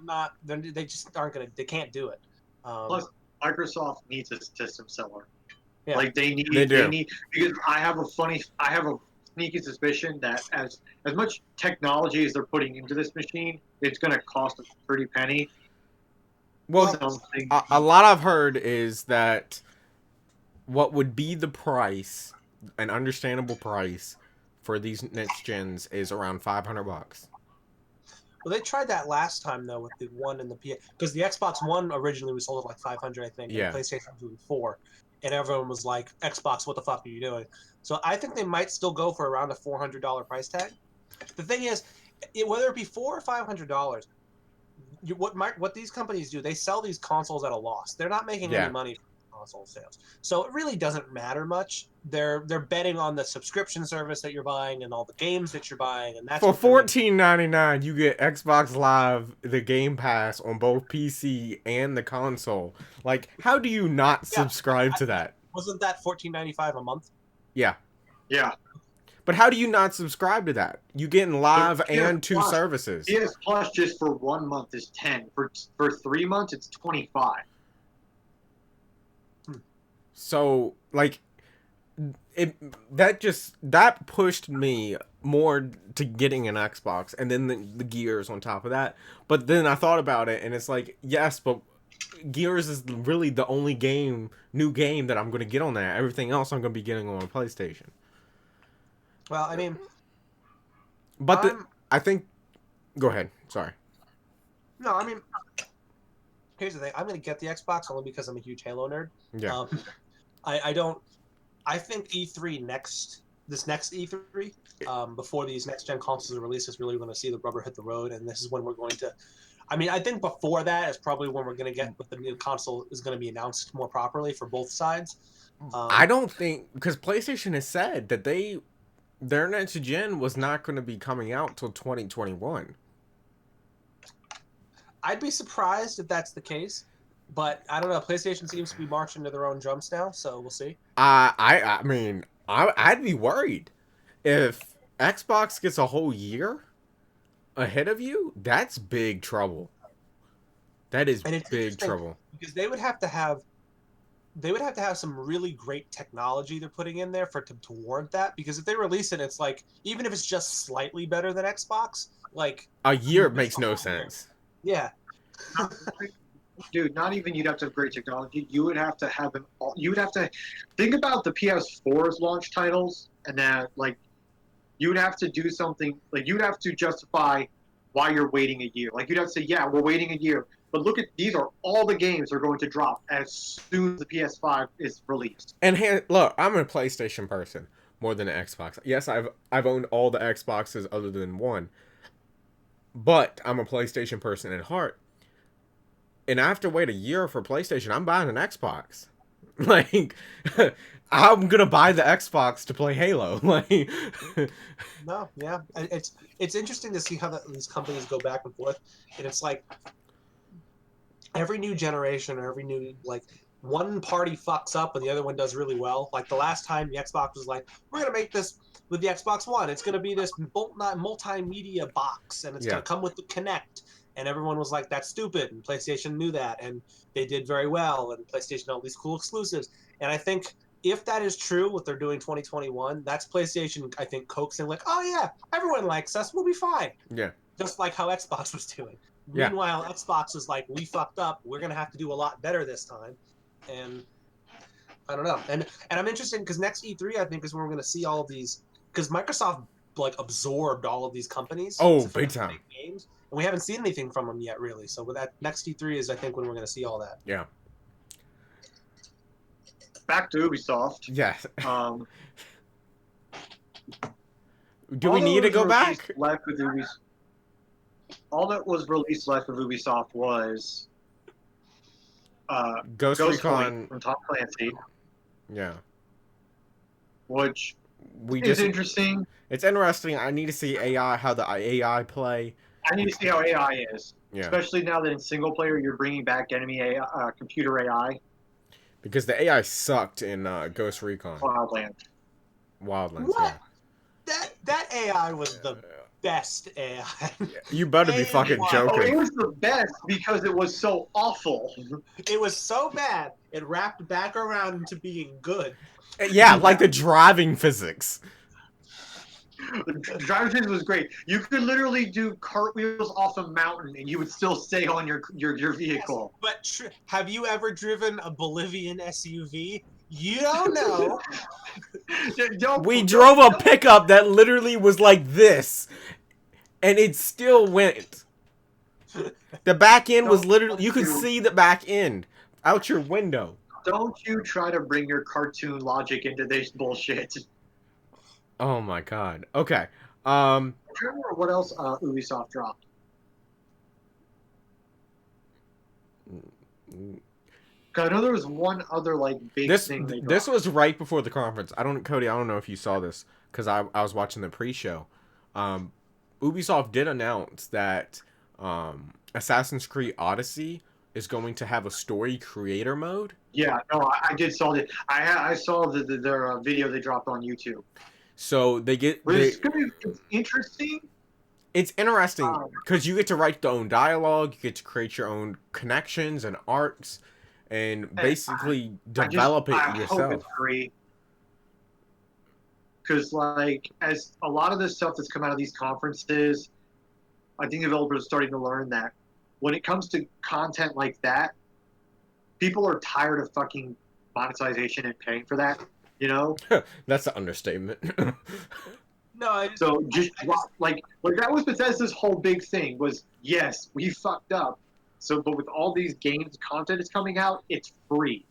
they just aren't gonna. They can't do it.
Plus, Microsoft needs a system seller.
Yeah.
Like they
They
need
do.
because I have a sneaky suspicion that as much technology as they're putting into this machine, it's going to cost a pretty penny.
Well,
Something.
a lot I've heard is that what would be the price, an understandable price for these next gens is around $500.
Well, they tried that last time though with the one and the PS, because the Xbox One originally was sold at like 500, I think, and
Yeah.
PlayStation was 4, and everyone was like, "Xbox, what the fuck are you doing?" So I think they might still go for around a $400 price tag. The thing is, whether it be $400 or $500, what these companies do, they sell these consoles at a loss. They're not making any
Yeah.
money from console sales, so it really doesn't matter much. They're betting on the subscription service that you're buying and all the games that you're buying, and that's
For
what they're making.
$14.99, you get Xbox Live, the Game Pass on both PC and the console. Like, how do you not
Yeah,
subscribe to that?
wasn't that $14.95 a month?
Yeah.
Yeah.
But how do you not subscribe to that? You getting live
So,
and
PS
2
Plus-
services.
PS Plus just for 1 month is 10. For 3 months it's 25.
So, like, that pushed me more to getting an Xbox, and then the Gears on top of that. But then I thought about it, and it's like, yes, but Gears is really the only new game that I'm going to get on there. Everything else I'm going to be getting on PlayStation.
Well, I mean,
But I think. Go ahead. Sorry.
no, I mean, here's the thing. I'm going to get the Xbox only because I'm a huge Halo nerd.
Yeah.
I don't. I think this next E3, before these next gen consoles are released, is really going to see the rubber hit the road, and this is when we're going to. I mean, I think before that is probably when we're going to get what the new console is going to be announced more properly for both sides.
I don't think, because PlayStation has said that their next gen was not going to be coming out till 2021.
I'd be surprised if that's the case, but I don't know. PlayStation seems to be marching to their own drums now, so we'll see.
I mean, I'd be worried if Xbox gets a whole year ahead of you. That's big trouble. That is
And it's
big
interesting
trouble.
because they would have to have some really great technology they're putting in there to warrant that. Because if they release it, it's like, even if it's just slightly better than Xbox, like,
A year makes no sense.
yeah,
Dude, not even you'd have to have great technology. You would have to have you would have to think about the PS4's launch titles, and that like you would have to do something like you'd have to justify why you're waiting a year. Like you'd have to say, yeah, we're waiting a year, but look at these are all the games that are going to drop as soon as the PS5 is released.
And look, I'm a PlayStation person more than an Xbox. Yes, I've owned all the Xboxes other than one, but I'm a PlayStation person at heart. And I have to wait a year for PlayStation. I'm buying an Xbox. Like, I'm gonna buy the Xbox to play Halo. Like,
no, yeah, it's interesting to see how these companies go back and forth, and it's like every new generation or every new like one party fucks up and the other one does really well. Like the last time the Xbox was like, we're gonna make this with the Xbox One. It's gonna be this multimedia box, and it's gonna come with the Kinect. And everyone was like, that's stupid. And PlayStation knew that. And they did very well. And PlayStation had all these cool exclusives. And I think if that is true, what they're doing 2021, that's PlayStation, I think, coaxing like, oh, yeah, everyone likes us. We'll be fine.
yeah.
Just like how Xbox was doing.
Yeah.
Meanwhile, Xbox was like, we fucked up. We're going to have to do a lot better this time. And I don't know. And I'm interested because next E3, I think, is when we're going to see all of these. Because Microsoft like absorbed all of these companies.
Oh, big time.
Games. And we haven't seen anything from them yet, really. So with that next E3 is, I think, when we're going to see all that.
Yeah.
Back to Ubisoft.
Yes. Do
All
we need to go back?
Left with all that was released left with Ubisoft was
Ghost Recon
Point from Tom Clancy.
Yeah.
Which
is
is interesting.
It's interesting. I need to see how the AI play.
I need to see how AI is.
Yeah.
Especially now that in single player you're bringing back enemy AI, computer AI.
Because the AI sucked in Ghost Recon.
Wildlands.
Wildlands,
What?
yeah.
That AI was the best AI.
You better be fucking
Anyone.
Oh, it
joking.
was the best because it was so awful.
It was so bad, it wrapped back around into being good.
Yeah, like the driving physics.
Driver's Ed was great. You could literally do cartwheels off a mountain and you would still stay on your vehicle.
But have you ever driven a Bolivian SUV? You don't know.
We drove a pickup that literally was like this, and it still went. The back end was literally, you could see the back end out your window.
Don't you try to bring your cartoon logic into this bullshit.
Oh my god. Okay.
I don't remember what else Ubisoft dropped. I know there was one other like big thing they dropped.
This was right before the conference. Cody, I don't know if you saw this because I was watching the pre-show. Ubisoft did announce that Assassin's Creed Odyssey is going to have a story creator mode.
Yeah, no, I did saw that. I saw their video they dropped on YouTube.
So they get.
It's interesting.
It's interesting because you get to write your own dialogue, you get to create your own connections and arcs, and basically develop it yourself.
I hope it's free. Because, like, as a lot of this stuff that's come out of these conferences, I think developers are starting to learn that when it comes to content like that, people are tired of fucking monetization and paying for that, you know?
That's an understatement.
No,
so like that was Bethesda's whole big thing was, yes, we fucked up. So, but with all these games content is coming out, it's free.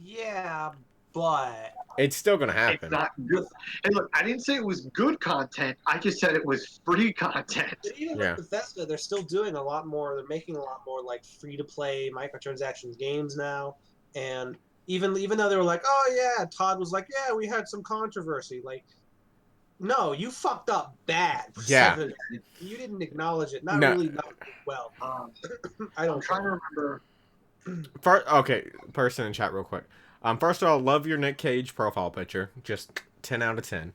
Yeah, but
it's still gonna happen.
It's not good. And look, I didn't say it was good content. I just said it was free content.
But even with Bethesda, they're still doing a lot more. They're making a lot more like free-to-play microtransactions games now. And even though they were like, oh yeah, Todd was like, yeah, we had some controversy. Like, no, you fucked up bad.
Yeah.
You didn't acknowledge it. Not really well. I'm trying to remember.
Okay, person in chat real quick. First of all, love your Nick Cage profile picture. Just 10 out of 10.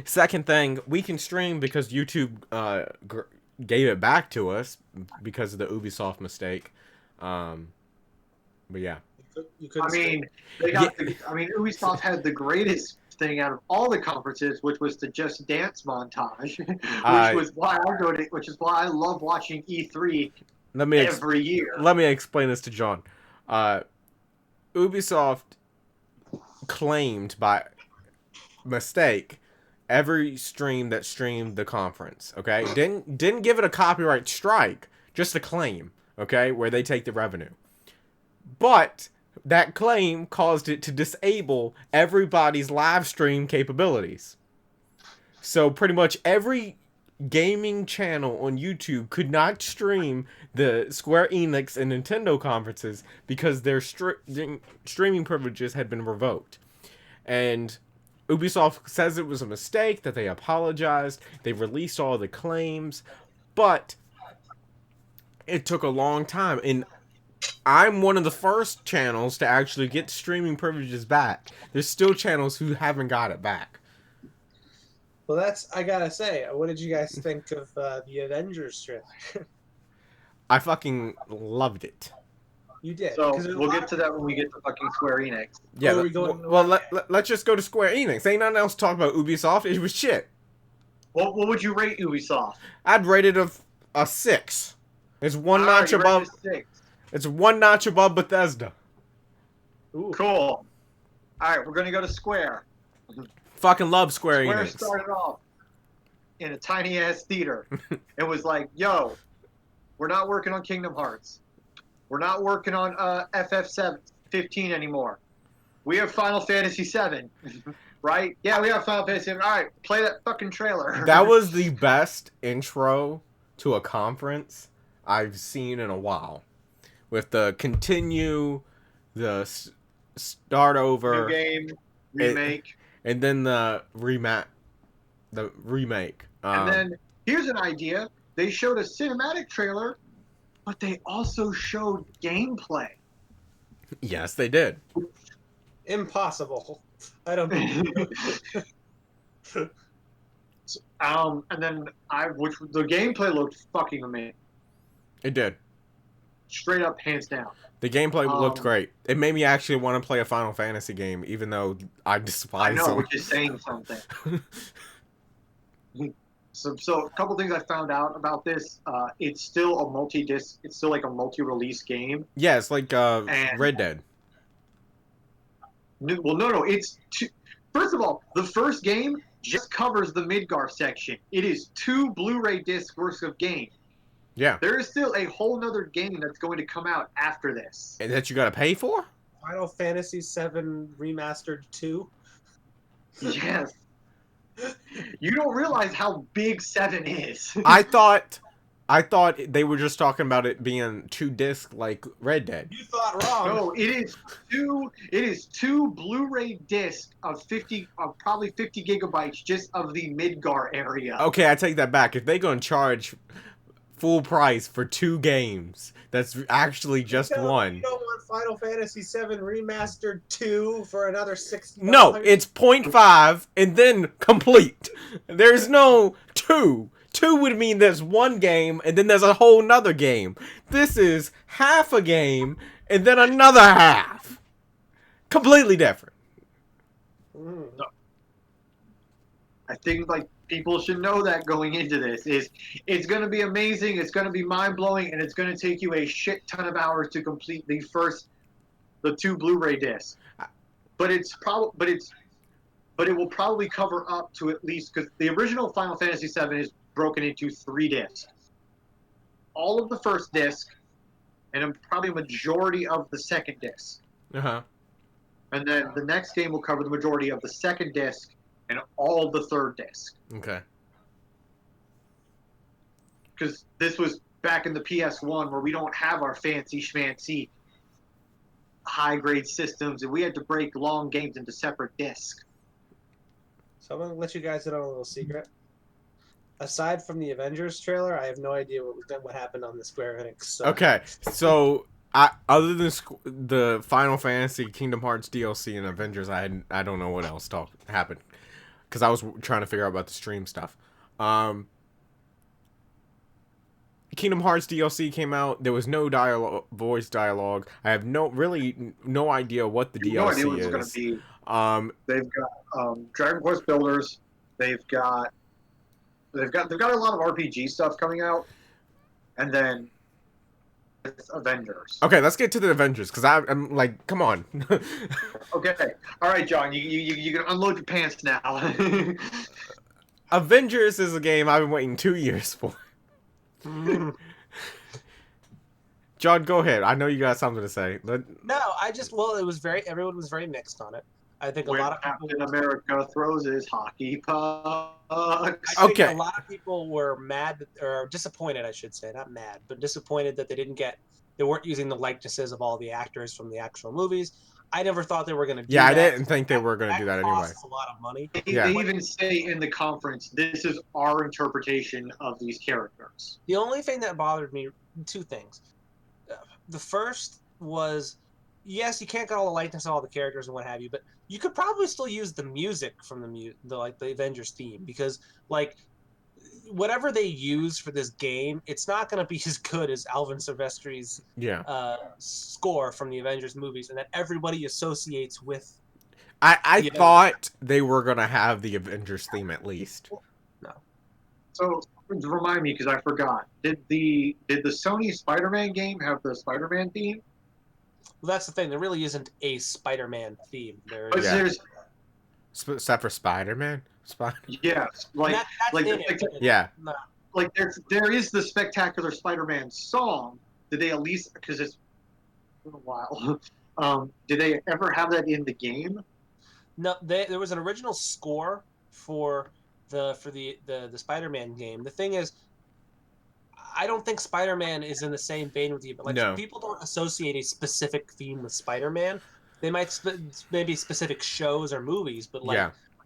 Second thing, we can stream because YouTube gave it back to us because of the Ubisoft mistake. But yeah.
Ubisoft had the greatest thing out of all the conferences, which was the Just Dance montage, which is why I love watching E3 every year.
Let me explain this to John. Ubisoft claimed by mistake every stream that streamed the conference. Okay, didn't give it a copyright strike, just a claim. Okay, where they take the revenue, but that claim caused it to disable everybody's live stream capabilities. So pretty much every gaming channel on YouTube could not stream the Square Enix and Nintendo conferences because their streaming privileges had been revoked. And Ubisoft says it was a mistake, that they apologized, they released all the claims, but it took a long time. And I'm one of the first channels to actually get streaming privileges back. There's still channels who haven't got it back.
Well, I gotta say, what did you guys think of the Avengers trailer?
I fucking loved it.
You did.
So we'll get to that when we get to fucking Square Enix.
Yeah. Let's just go to Square Enix. Ain't nothing else to talk about Ubisoft. It was shit.
What would you rate Ubisoft?
I'd rate it a 6. It's one notch above. It's one notch above Bethesda.
Ooh. Cool. All right, we're gonna go to Square.
Fucking love Square Enix.
Square started off in a tiny ass theater. It was like, yo, we're not working on Kingdom Hearts. We're not working on FF15 anymore. We have Final Fantasy 7. Right? Yeah, we have Final Fantasy 7. All right, play that fucking trailer.
That was the best intro to a conference I've seen in a while. With the continue, the start over,
new game, remake,
and then the remake.
And then here's an idea: they showed a cinematic trailer, but they also showed gameplay.
Yes, they did.
Impossible. I don't think.
And then which the gameplay looked fucking amazing,
It did.
straight up, hands down.
The gameplay looked
Um,
great. It made me actually want to play a Final Fantasy game, even though I
I
despise
know,
them.
which is saying something. So a couple things I found out about this. It's still a multi-disc. It's still like a multi-release game.
Yeah, it's like
And
Red Dead.
well, no. First of all, the first game just covers the Midgar section. It is 2 Blu-ray discs worth of game.
Yeah.
There is still a whole nother game that's going to come out after this.
And that you gotta pay for?
Final Fantasy VII Remastered 2.
Yes. You don't realize how big 7 is.
I thought they were just talking about it being 2 disc like Red Dead.
You thought wrong.
No, it is two Blu-ray discs of probably 50 gigabytes just of the Midgar area.
Okay, I take that back. If they gonna charge full price for 2 games, that's actually just one.
You don't want Final Fantasy VII Remastered 2 for another $60?
No, it's 0.5 and then complete. There's no 2. 2 would mean there's one game and then there's a whole nother game. This is half a game and then another half. Completely different.
I think like people should know that going into this it's going to be amazing, it's going to be mind-blowing, and it's going to take you a shit ton of hours to complete the 2 Blu-ray discs. But it will probably cover up to at least, because the original Final Fantasy VII is broken into 3 discs. All of the first disc, and probably a majority of the second disc.
Uh-huh.
And then the next game will cover the majority of the second disc and all the third disc.
Okay.
Because this was back in the PS1 where we don't have our fancy schmancy high-grade systems, and we had to break long games into separate discs.
So I'm going to let you guys in on a little secret. Aside from the Avengers trailer, I have no idea what happened on the Square Enix. So.
Okay, so other than the Final Fantasy, Kingdom Hearts DLC, and Avengers, I don't know what else happened because I was trying to figure out about the stream stuff. Kingdom Hearts DLC came out. There was no voice dialogue. I have no idea what the DLC
no idea what it's
is.
going to be. They've got Dragon Quest Builders. They've got a lot of RPG stuff coming out, and then it's Avengers.
Okay, let's get to the Avengers because I'm like, come on.
Okay, all right, John, you can unload your pants now.
Avengers is a game I've been waiting 2 years for. John, go ahead. I know you got something to say.
No, everyone was very mixed on it. I think a
When
lot of people.
Captain America throws his hockey pucks.
I think a lot of people were mad or disappointed, I should say, not mad, but disappointed that they weren't using the likenesses of all the actors from the actual movies. I never thought they were going to do that.
Yeah, I didn't think they were going to do that anyway.
Costs a lot of money.
They even say in the conference, this is our interpretation of these characters.
The only thing that bothered me, 2 things. The first was, yes, you can't get all the likeness of all the characters and what have you, but you could probably still use the music from the Avengers theme, because like whatever they use for this game, it's not going to be as good as Alvin Silvestri's score from the Avengers movies, and that everybody associates with.
I thought they were going to have the Avengers theme at least.
No.
So remind me, because I forgot. Did the Sony Spider-Man game have the Spider-Man theme?
Well, that's the thing. There really isn't a Spider-Man theme.
There's
except for Spider-Man.
Yes,
yeah.
No.
Like there is the Spectacular Spider-Man song. Did they at least, because it's been a while? Did they ever have that in the game?
No, there was an original score for the Spider-Man game. The thing is, I don't think Spider-Man is in the same vein with you, but people don't associate a specific theme with Spider-Man. They might maybe specific shows or movies, but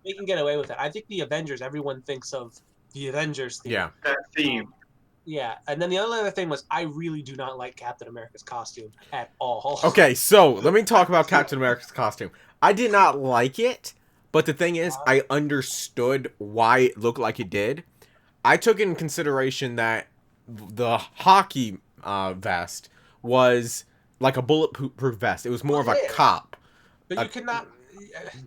they can get away with it. I think the Avengers, everyone thinks of the Avengers theme.
Yeah,
that theme.
Yeah, and then the only other thing was I really do not like Captain America's costume at all.
Okay, so let me talk about Captain America's costume. I did not like it, But the thing is, I understood why it looked like it did. I took in consideration that the hockey vest was like a bulletproof vest. It was more of a
Yeah.
cop.
But you could not.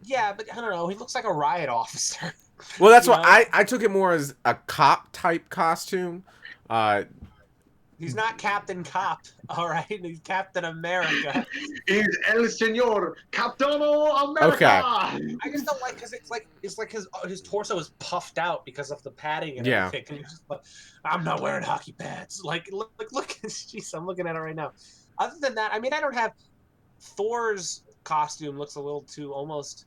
Yeah, but I don't know. He looks like a riot officer.
Well, that's
You
what
know?
I took it more as a cop type costume.
He's not Captain Cop, all right? He's Captain America.
He's El Señor Capitano America.
Okay.
I just don't like because it's like his torso is puffed out because of the padding and
Yeah.
everything. And he's just like, I'm not wearing hockey pads. Like, look, jeez, I'm looking at it right now. Other than that, I mean, I don't have Thor's costume. Looks a little too almost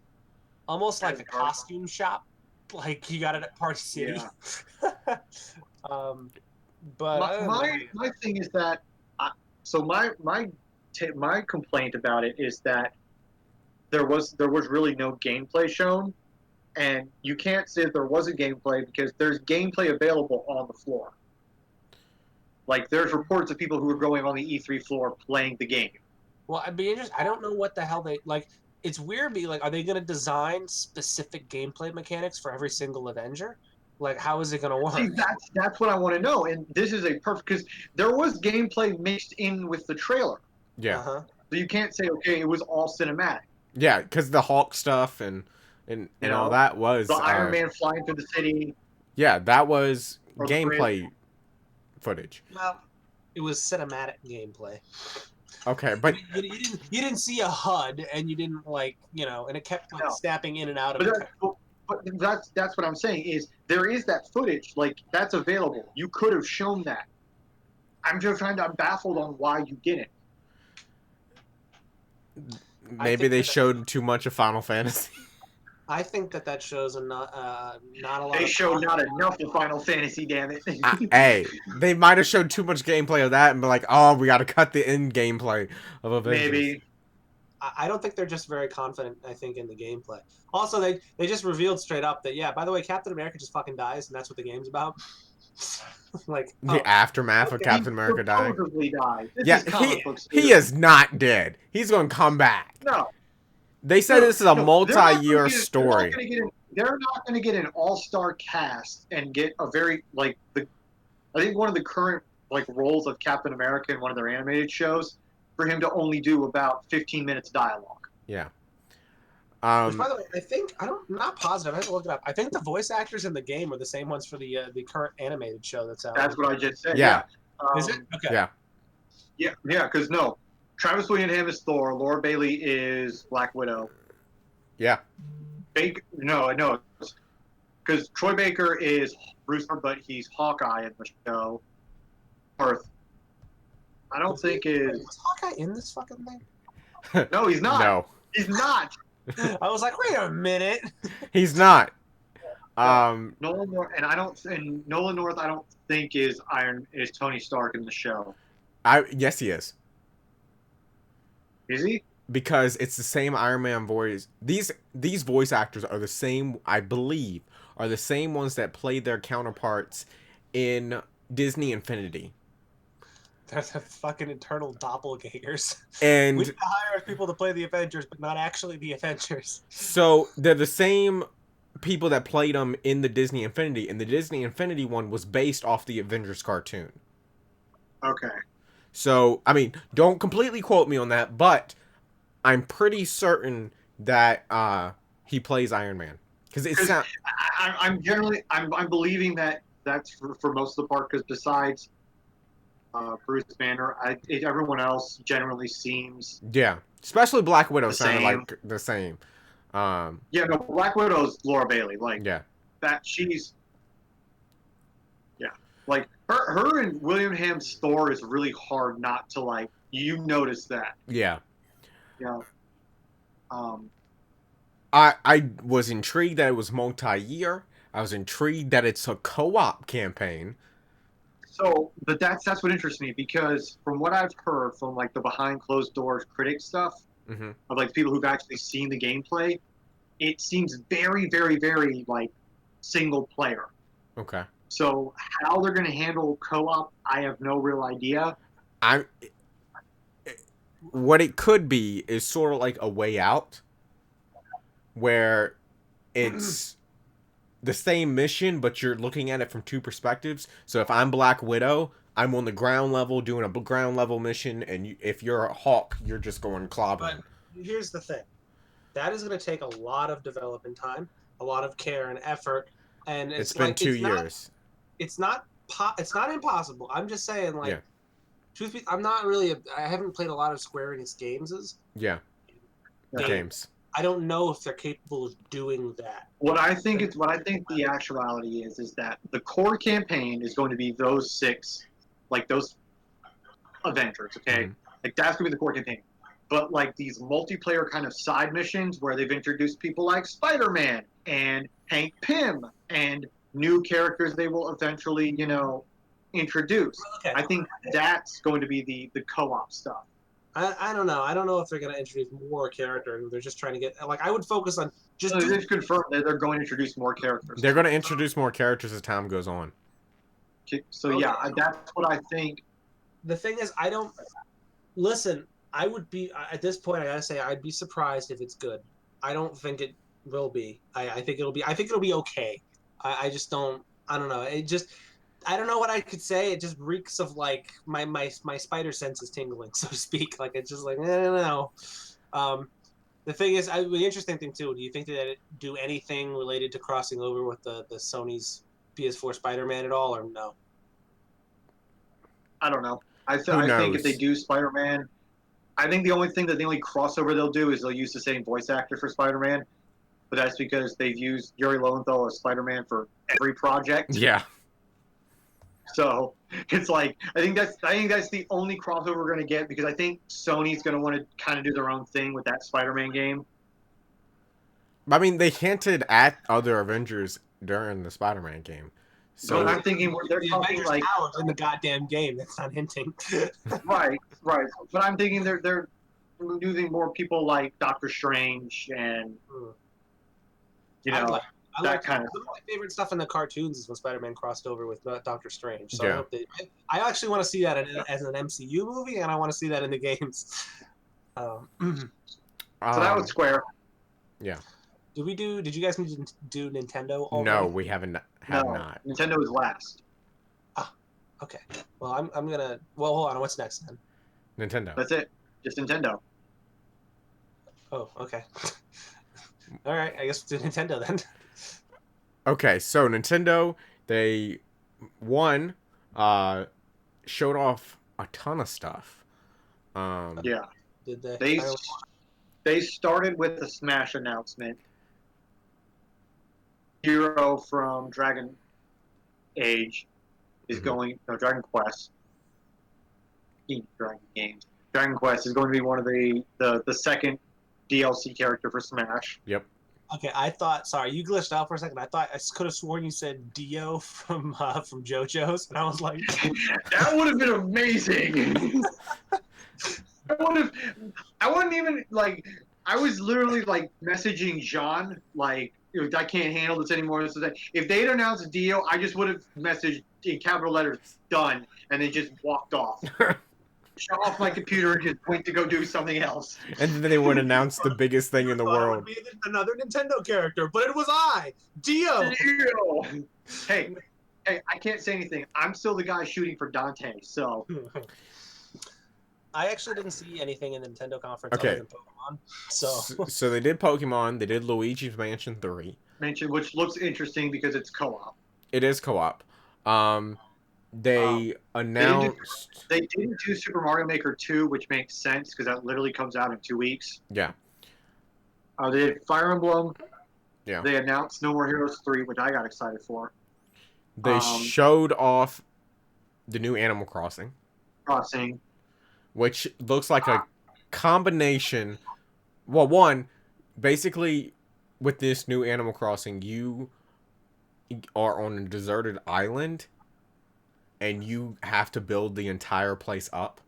like a costume shop, like you got it at Party City.
Yeah.
But
my thing is that my complaint about it is that there was really no gameplay shown, and you can't say that there wasn't gameplay because there's gameplay available on the floor. Like there's reports of people who are going on the E3 floor playing the game.
well, I'd be interested. I don't know what the hell they like. It's weird. Be like, are they going to design specific gameplay mechanics for every single Avenger? Like, how is it going to work?
See, that's what I want to know, and this is a perfect because there was gameplay mixed in with the trailer,
Yeah.
Uh-huh.
so you can't say okay it was all cinematic.
Yeah, because the Hulk stuff and
You
all
know,
that was
The Iron Man flying through the city.
Yeah, that was
Or the
gameplay footage.
Well, it was cinematic gameplay.
Okay, but
You didn't see a HUD, and you didn't and it kept
No.
snapping in and out of it.
But that's what I'm saying is there is that footage that's available. You could have shown that. I'm baffled on why you didn't.
maybe they showed too much of Final Fantasy.
I think that shows not a lot.
They
of
showed not
content.
enough of Final Fantasy, damn it.
Hey, they might have showed too much gameplay of that and be like, oh, we got to cut the end gameplay of Avengers.
Maybe.
I don't think they're just very confident. I think in the gameplay. Also, they just revealed straight up that by the way, Captain America just fucking dies, and that's what the game's about.
The aftermath of Captain America dying.
Died. This
Yeah,
is comic books,
he
dude.
is not dead. He's going to come back.
No.
They said this is a
No,
multi-year story.
They're not going to get an all-star cast and get a very I think one of the current roles of Captain America in one of their animated shows for him to only do about 15 minutes dialogue.
Yeah.
Which, by the way, I'm not positive. I have to look it up. I think the voice actors in the game are the same ones for the current animated show that's out.
That's what I just said.
Yeah.
Is it? Okay.
Yeah.
Yeah, because no, Travis Willingham is Thor. Laura Bailey is Black Widow.
Yeah.
No, because Troy Baker is Bruce, but he's Hawkeye in the show. Earth. I don't think is.
Was Hawkeye in this fucking thing?
No, he's not.
No.
He's not.
I was like, wait a minute.
He's not.
Nolan North, and Nolan North, I don't think is Tony Stark in the show.
Yes, he is.
Is he?
Because it's the same Iron Man voice. These voice actors are the same, I believe, are the same ones that played their counterparts in Disney Infinity.
They're the fucking eternal doppelgangers.
And
we hire people to play the Avengers, but not actually the Avengers.
So they're the same people that played them in the Disney Infinity, and the Disney Infinity one was based off the Avengers cartoon.
Okay.
So, I mean, don't completely quote me on that, but I'm pretty certain that he plays Iron Man. Because it's not...
I'm believing that that's for most of the part, because besides Bruce Banner, everyone else generally seems...
Yeah. Especially Black Widow sounded
same.
like the same.
Yeah, no, Black Widow's Laura Bailey.
Yeah.
That she's... Yeah. Her and William Ham's Thor is really hard not to, you notice that.
Yeah.
Yeah.
I was intrigued that it was multi-year. I was intrigued that it's a co-op campaign.
So, but that's what interests me, because from what I've heard from the behind closed doors critic stuff of people who've actually seen the gameplay, it seems very, very, very single player.
Okay.
So how they're going to handle co-op, I have no real idea.
What it could be is sort of like a Way Out, where it's the same mission, but you're looking at it from two perspectives. So if I'm Black Widow, I'm on the ground level doing a ground level mission, and if you're a Hawk, you're just going clobbering.
But here's the thing: that is going to take a lot of development time, a lot of care and effort, and
it's been 2 years.
It's not impossible. I'm just saying, like, truth be, I'm not really. I haven't played a lot of Square Enix games.
Games.
I don't know if they're capable of doing that.
What I think the actuality is that the core campaign is going to be those 6, like those Avengers. Okay, like that's going to be the core campaign. But like these multiplayer kind of side missions where they've introduced people like Spider-Man and Hank Pym and new characters they will eventually, introduce.
Okay.
I think that's going to be the co-op stuff.
I don't know. I don't know if they're going to introduce more characters. They're just trying to get, like, I would focus on just.
They've confirmed that they're going to introduce more characters.
They're going to introduce more characters as time goes on.
So yeah, that's what I think.
The thing is, I don't listen. I would be at this point. I gotta say, I'd be surprised if it's good. I don't think it will be. I think it'll be. I think it'll be okay. I just don't. I don't know. It just. I don't know what I could say. It just reeks of like my spider sense is tingling, so to speak. Like it's just like I don't know. The thing is, the interesting thing too. Do you think that it do anything related to crossing over with the Sony's PS4 Spider-Man at all, or no?
I don't know. I think if they do Spider-Man, I think the only crossover they'll do is they'll use the same voice actor for Spider-Man, but that's because they've used Yuri Lowenthal as Spider-Man for every project.
Yeah.
So it's like I think that's the only crossover we're gonna get because I think Sony's gonna want to kind of do their own thing with that Spider-Man game.
I mean, they hinted at other Avengers during the Spider-Man game. So
I'm thinking they're talking like
in the goddamn game. That's not hinting.
right. But I'm thinking they're using more people like Doctor Strange and that kind of.
One of my favorite stuff in the cartoons is when Spider-Man crossed over with Doctor Strange. So yeah. I actually want to see that as an MCU movie, and I want to see that in the games.
So that was Square.
Yeah.
Did you guys need to do Nintendo already?
No, we haven't. Not.
Nintendo was last.
Ah, okay. Well, I'm gonna. Well, hold on. What's next then?
Nintendo.
That's it. Just Nintendo.
Oh, okay. All right. I guess do Nintendo then.
Okay, so Nintendo, they showed off a ton of stuff.
Yeah.
Did they?
They started with the Smash announcement. Hero from Dragon Age is going. No, Dragon Quest. Dragon Quest is going to be one of the second DLC character for Smash.
Yep.
Okay, I thought. Sorry, you glitched out for a second. I could have sworn you said Dio from JoJo's, and I was like,
that would have been amazing. I wouldn't even like. I was literally like messaging John like, I can't handle this anymore. If they had announced Dio, I just would have messaged in capital letters "done" and then just walked off. Shut off my computer and just went to go do something else.
And then they would announce the biggest thing in the world.
It would be another Nintendo character, but it was Dio.
Hey, I can't say anything. I'm still the guy shooting for Dante, so.
I actually didn't see anything in the Nintendo conference
other
than Pokemon.
So they did Pokemon. They did Luigi's Mansion 3.
Which looks interesting because it's co-op.
It is co-op. They announced...
They didn't do Super Mario Maker 2, which makes sense because that literally comes out in 2 weeks.
Yeah.
They did Fire Emblem.
Yeah.
They announced No More Heroes 3, which I got excited for.
They showed off the new Animal Crossing. Which looks like a combination... Well, one, basically, with this new Animal Crossing, you are on a deserted island, and you have to build the entire place up.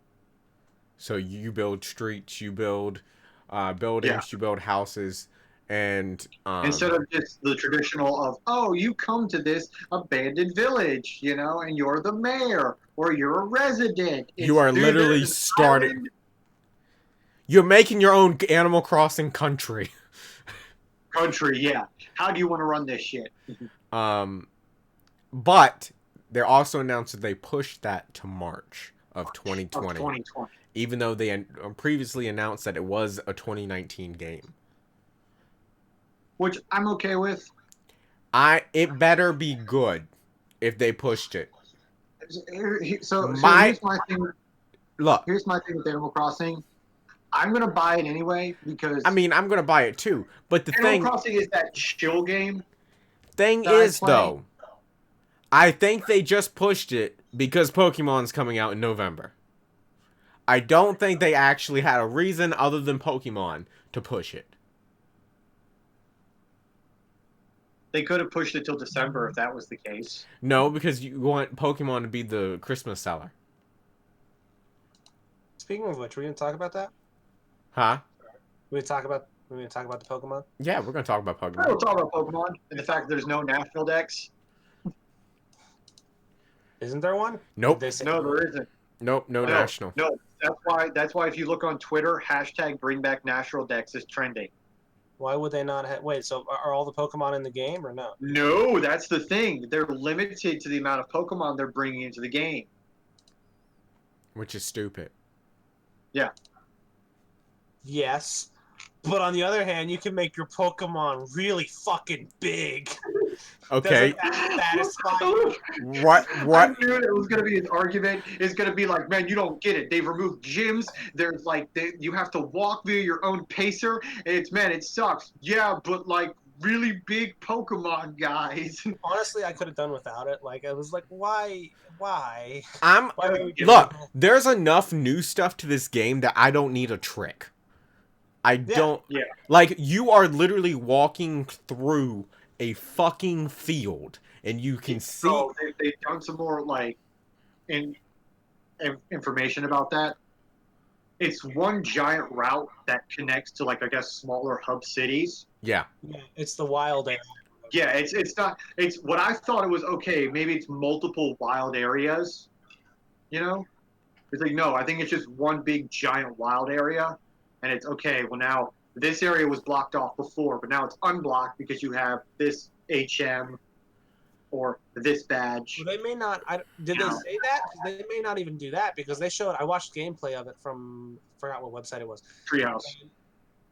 So you build streets, you build buildings, you build houses, and...
instead of just the traditional of, you come to this abandoned village, and you're the mayor, or you're a resident.
You are literally starting... You're making your own Animal Crossing country.
Yeah. How do you want to run this shit?
But they also announced that they pushed that to March of
Of
2020,
2020.
even though they previously announced that it was a 2019 game.
Which I'm okay with.
It better be good if they pushed it.
So
My
here's my thing.
look,
Here's my thing with Animal Crossing. I'm gonna buy it anyway because
I mean, I'm gonna buy it too. But the
Animal Crossing is that chill game.
thing
that I
is,
play.
though, I think they just pushed it because Pokemon's coming out in November. I don't think they actually had a reason other than Pokemon to push it.
They could have pushed it till December if that was the case.
No, because you want Pokemon to be the Christmas seller.
Speaking of which, we're gonna talk about that.
Huh?
We're gonna talk about the Pokemon.
Yeah, we're gonna talk about
We'll
Pokemon.
talk about Pokemon and the fact that there's no national dex.
Isn't there one?
Nope.
They say,
No, there isn't.
Nope, no national.
No, that's why if you look on Twitter, hashtag bring back national dex is trending.
why would they not have? Wait, so are all the Pokemon in the game or no?
No, that's the thing. They're limited to the amount of Pokemon they're bringing into the game.
Which is stupid.
Yes, but on the other hand, you can make your Pokemon really fucking big.
Okay.
Doesn't that satisfy you?
What?
I knew it was going to be an argument. It's going to be like, man, you don't get it. They've removed gyms. There's like, you have to walk via your own pacer. And it's, man, it sucks. Yeah, but like really big Pokemon, guys.
Honestly, I could have done without it. Like, I was like, why? Why would we give
Look,
people-
there's enough new stuff to this game that I don't need a trick. I don't.
Yeah.
Like, you are literally walking through a fucking field, and you can see.
So they've done some more like information about that. It's one giant route that connects to like I guess smaller hub cities.
Yeah.
Yeah, it's the wild area.
Yeah, it's not. It's what I thought it was. Okay, maybe it's multiple wild areas. You know, it's like no. I think it's just one big giant wild area, and it's okay. Well, now this area was blocked off before, but now it's unblocked because you have this HM or this badge.
Well, they may not. Did they say that? They may not even do that because they showed. I watched gameplay of it from. Forgot what website it was.
Treehouse.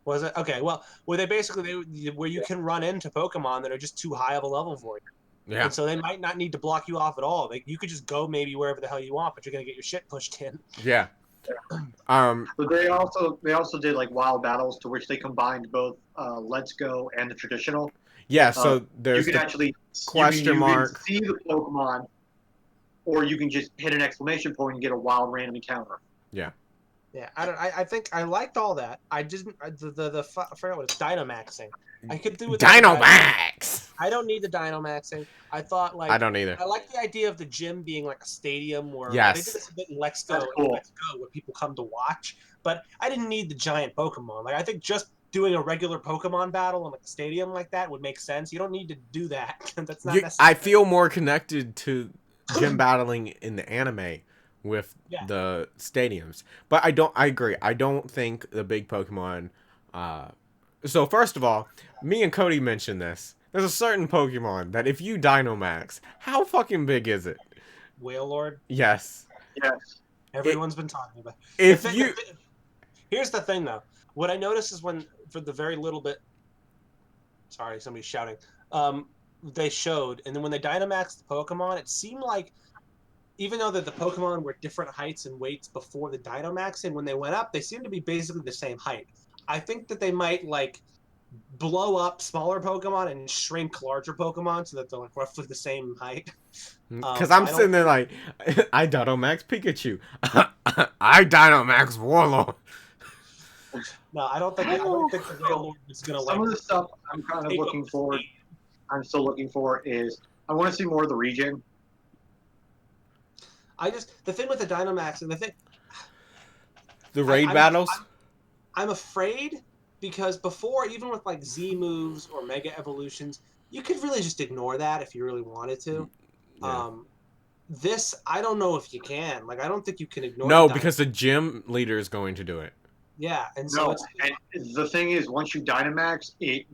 Was it okay? Well, where they basically where you can run into Pokemon that are just too high of a level for you,
Yeah.
and so they might not need to block you off at all. You could just go maybe wherever the hell you want, but you're gonna get your shit pushed in.
Yeah.
But they also did like wild battles to which they combined both Let's Go and the traditional.
Yeah. So there's
you can
the
actually
question mark.
can see the Pokemon, or you can just hit an exclamation point and get a wild random encounter.
Yeah, I think I liked all that. I didn't. I forgot what it's Dynamaxing. I could do with
Dynamax.
I don't need the Dynamaxing. I thought like
I don't either.
I like the idea of the gym being like a stadium where
Yes.
they did this a bit in Let's Go,
That's cool.
where people come to watch. But I didn't need the giant Pokemon. Like I think just doing a regular Pokemon battle in like a stadium like that would make sense. You don't need to do that. That's not necessary.
I feel more connected to gym battling in the anime with
Yeah.
the stadiums, but I agree. I don't think the big Pokemon. So first of all, me and Cody mentioned this. There's a certain Pokemon that if you Dynamax, how fucking big is it?
Wailord.
Yes.
Yes.
Everyone's been talking about.
If
The thing-
you
the thing- Here's the thing, though. What I noticed is when, for the very little bit, sorry, somebody's shouting. They showed, and then when they Dynamaxed the Pokemon, it seemed like, even though that the Pokemon were different heights and weights before the Dynamax, and when they went up, they seemed to be basically the same height. I think that they might like blow up smaller Pokemon and shrink larger Pokemon so that they're like roughly the same height.
because I'm
I don't-
sitting there like, I Dynamax Pikachu, I Dynamax Warlord.
No, I don't think the Wailord is gonna like.
Some of the stuff I'm kind of
take
looking
up the
forward.
speed.
I'm still looking for is I want to see more of the region.
The thing with the Dynamax and the thing
The raid
I'm-
battles.
I'm afraid because before, even with like Z moves or Mega Evolutions, you could really just ignore that if you really wanted to.
Yeah.
This I don't know if you can. Like I don't think you can ignore.
No,
the
because the gym leader is going to do it.
Yeah, and so
No,
it's
and the thing is, once you Dynamax, it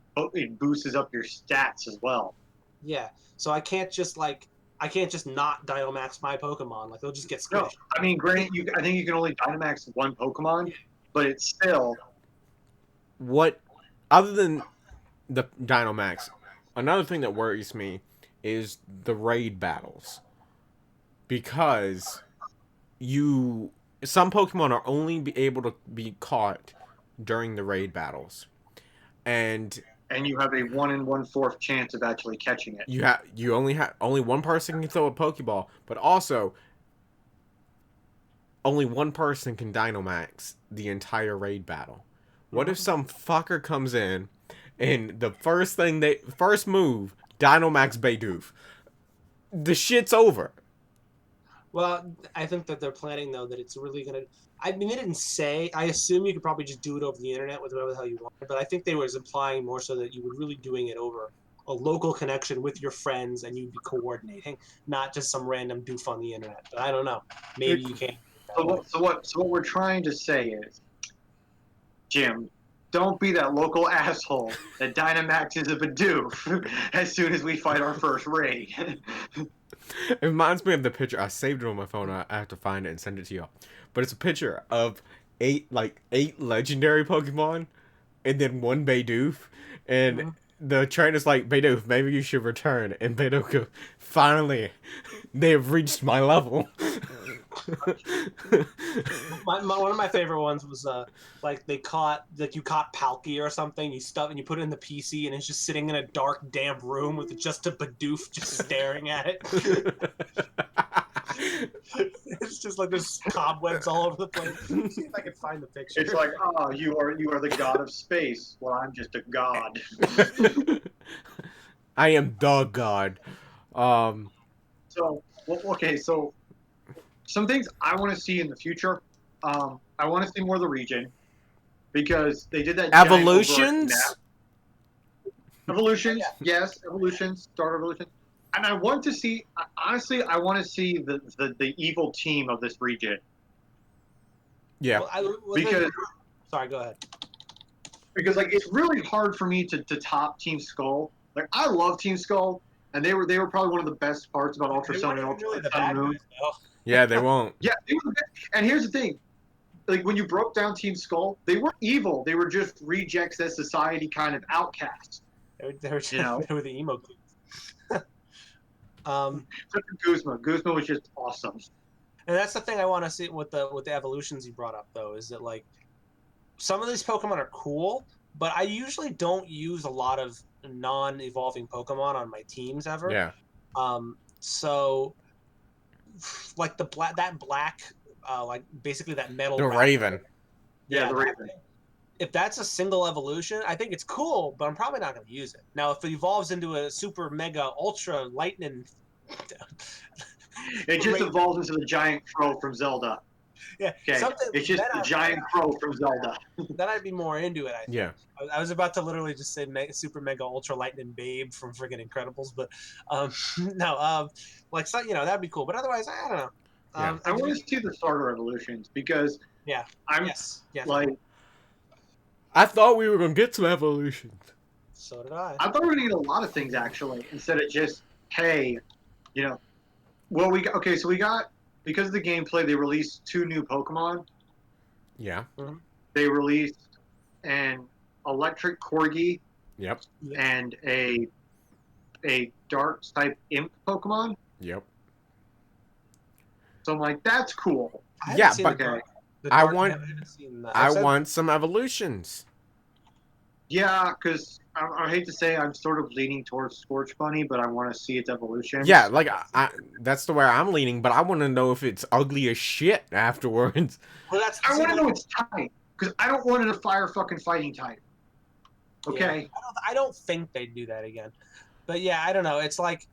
boosts up your stats as well.
yeah. So I can't just not Dynamax my Pokemon. Like they'll just get
No,
squished.
I mean, granted, I think you can only Dynamax one Pokemon, but it's still
What, other than the Dynamax, another thing that worries me is the raid battles, because some Pokemon are only able to be caught during the raid battles, and
and you have a 1 in 1/4 chance of actually catching it.
only one person can throw a Pokeball, but also only one person can Dynamax the entire raid battle. What if some fucker comes in and the first move Dynamax Bidoof? The shit's over.
Well, I think that they're planning though that it's really gonna. I mean, they didn't say. I assume you could probably just do it over the internet with whatever the hell you want. But I think they was implying more so that you would really doing it over a local connection with your friends and you'd be coordinating, not just some random doof on the internet. But I don't know. Maybe you can.
So what we're trying to say is, Jim, don't be that local asshole that Dynamaxes a Bidoof as soon as we fight our first raid.
It reminds me of the picture. I saved it on my phone. I have to find it and send it to y'all. But it's a picture of eight legendary Pokemon and then one Bidoof. And the trainer's like, Bidoof, maybe you should return. And Bidoof goes, finally, they have reached my level.
One of my favorite ones was like you caught Palkia or something. You stuff and you put it in the PC and it's just sitting in a dark, damp room with just a Bidoof just staring at it. It's just like there's cobwebs all over the place. See if I can find the picture.
It's like, you are the god of space. Well, I'm just a god.
I am the god.
So, okay, so some things I want to see in the future. I want to see more of the region because they did that.
Evolutions?
Evolutions, yes, evolutions, Star Evolution, and I want to see. Honestly, I want to see the evil team of this region.
Yeah,
because
sorry, go ahead.
Because like it's really hard for me to top Team Skull. Like I love Team Skull, and they were probably one of the best parts about Ultra Sun and Ultra Sun Moon.
Yeah, they won't.
Yeah, and here's the thing. Like when you broke down Team Skull, they weren't evil. They were just rejects that society kind of outcasts.
They were the emo kids.
Guzma was just awesome.
And that's the thing I want to see with the evolutions you brought up though, is that like some of these Pokemon are cool, but I usually don't use a lot of non-evolving Pokemon on my teams ever.
Yeah.
So like that black like basically that metal.
The Raven.
Yeah, the Raven.
If that's a single evolution, I think it's cool, but I'm probably not going to use it. Now, if it evolves into a super mega ultra lightning,
it just evolves into the giant crow from Zelda.
Yeah,
okay. It's just the giant crow from Zelda.
Then I'd be more into it. I think.
Yeah.
I was about to literally just say super mega ultra lightning babe from friggin' Incredibles, but no, like so, that'd be cool. But otherwise, I don't know.
I want to see the starter evolutions because
I thought we were gonna get some evolutions.
So did I.
I thought we were gonna get a lot of things actually, instead of just hey, well so we got because of the gameplay they released 2 new Pokemon.
Yeah.
Mm-hmm.
They released an electric Corgi.
Yep.
And a dark type imp Pokemon.
Yep.
So I'm like, that's cool.
Yeah, but I want some evolutions.
Yeah, because I hate to say I'm sort of leaning towards Scorch Bunny, but I want to see its evolution.
Yeah, like that's the way I'm leaning, but I want to know if it's ugly as shit afterwards.
Well,
I want to know its type, because I don't want it a fire fucking fighting type. Okay.
Yeah, I don't think they'd do that again, but yeah, I don't know. It's like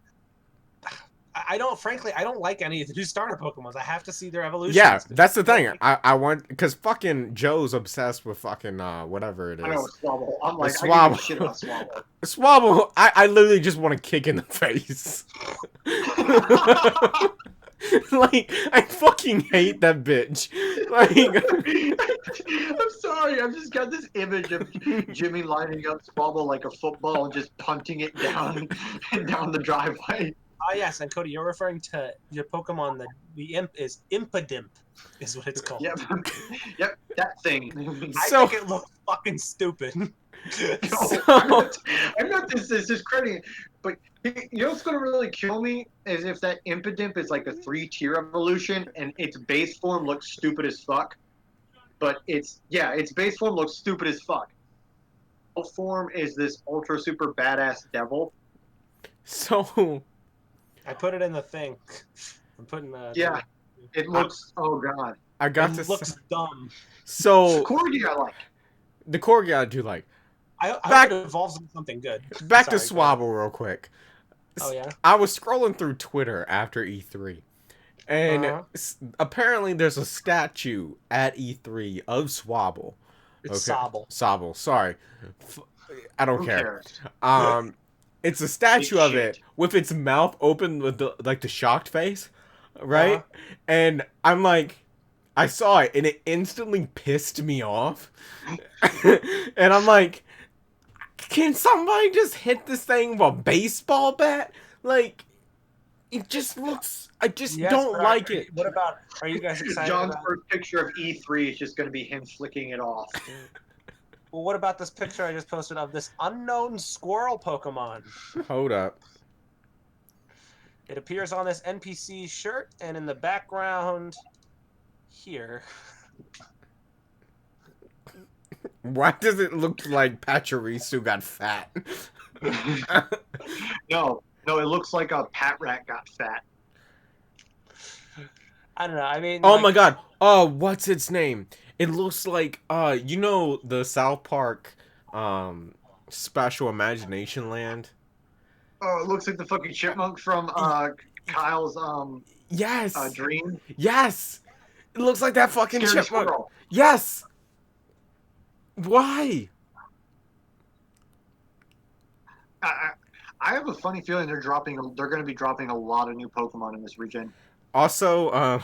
frankly, I don't like any of the new starter Pokemons. I have to see their evolutions.
Yeah, that's the thing. I want, because fucking Joe's obsessed with fucking whatever it is.
I know, Swabble. I'm like,
Swabble.
I give a shit about Swabble.
Swabble, I literally just want to kick in the face. Like, I fucking hate that bitch. Like,
I'm sorry, I've just got this image of Jimmy lining up Squabble like a football and just punting it down down the driveway.
Ah, yes, and Cody, you're referring to your Pokemon. The imp is Impidimp, is what it's called.
Yep, yep, that thing.
I
So-
think it looks fucking stupid.
No, I'm not discrediting, but you know what's gonna really kill me is if that Impidimp is like a 3-tier evolution and its base form looks stupid as fuck. But its base form looks stupid as fuck. Its form is this ultra super badass devil.
so
I put it in the thing. I'm putting the.
Yeah, it looks. Oh god.
I got
It looks dumb.
So
Corgi I like.
the Corgi I do like.
I
Back-
hope it evolves into something good.
Back to
Sorry, go ahead.
Swabble real quick.
Oh yeah.
I was scrolling through Twitter after E3, and
Uh-huh.
apparently there's a statue at E3 of Swabble.
It's
Okay.
Sobble.
Sobble, sorry. I don't
Who
care.
cares?
It's a statue of
shit.
it with its mouth open with the shocked face, right?
Uh-huh.
And I'm like, I saw it and it instantly pissed me off. And I'm like, can somebody just hit this thing with a baseball bat? Like, it just looks. I just
Yes,
don't
but
like it.
What about? Are you guys excited?
John's
About,
first picture of E3 is just going to be him flicking it off.
well, what about this picture I just posted of this unknown squirrel Pokemon?
Hold up.
It appears on this NPC shirt and in the background here.
Why does it look like Pachirisu got fat?
No, it looks like a Pat Rat got fat.
I don't know. I mean,
Oh
like,
my god. Oh, what's its name? It looks like you know the South Park Special Imagination Land?
Oh, it looks like the fucking chipmunk from Kyle's
Yes.
dream.
Yes. It looks like that fucking
Scary
chipmunk.
squirrel.
Yes. Why?
I have a funny feeling they're going to be dropping a lot of new Pokemon in this region.
Also, I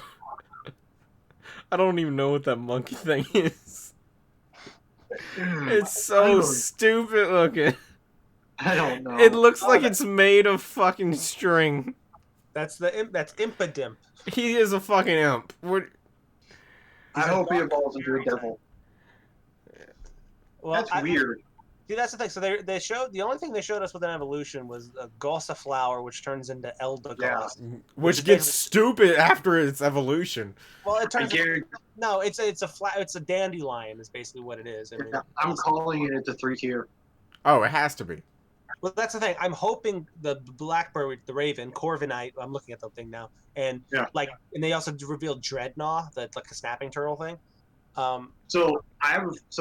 don't even know what that monkey thing is. It's so stupid looking.
I don't know.
It looks like it's made of fucking string.
that's Impidimp.
He is a fucking imp. What?
I hope he evolves into a devil.
Well,
That's weird.
See, that's the thing. So they showed the only thing they showed us with an evolution was a Gossiflower, which turns into Eldegoss.
Which gets stupid after its evolution.
Well, it
I
turns
guarantee,
no, it's a dandelion is basically what it is. I mean,
I'm calling it a 3-tier.
Oh, it has to be.
well, that's the thing. I'm hoping the Blackbird, the Raven, Corviknight. I'm looking at the thing now, and and they also revealed Dreadnought, that's like a snapping turtle thing.
So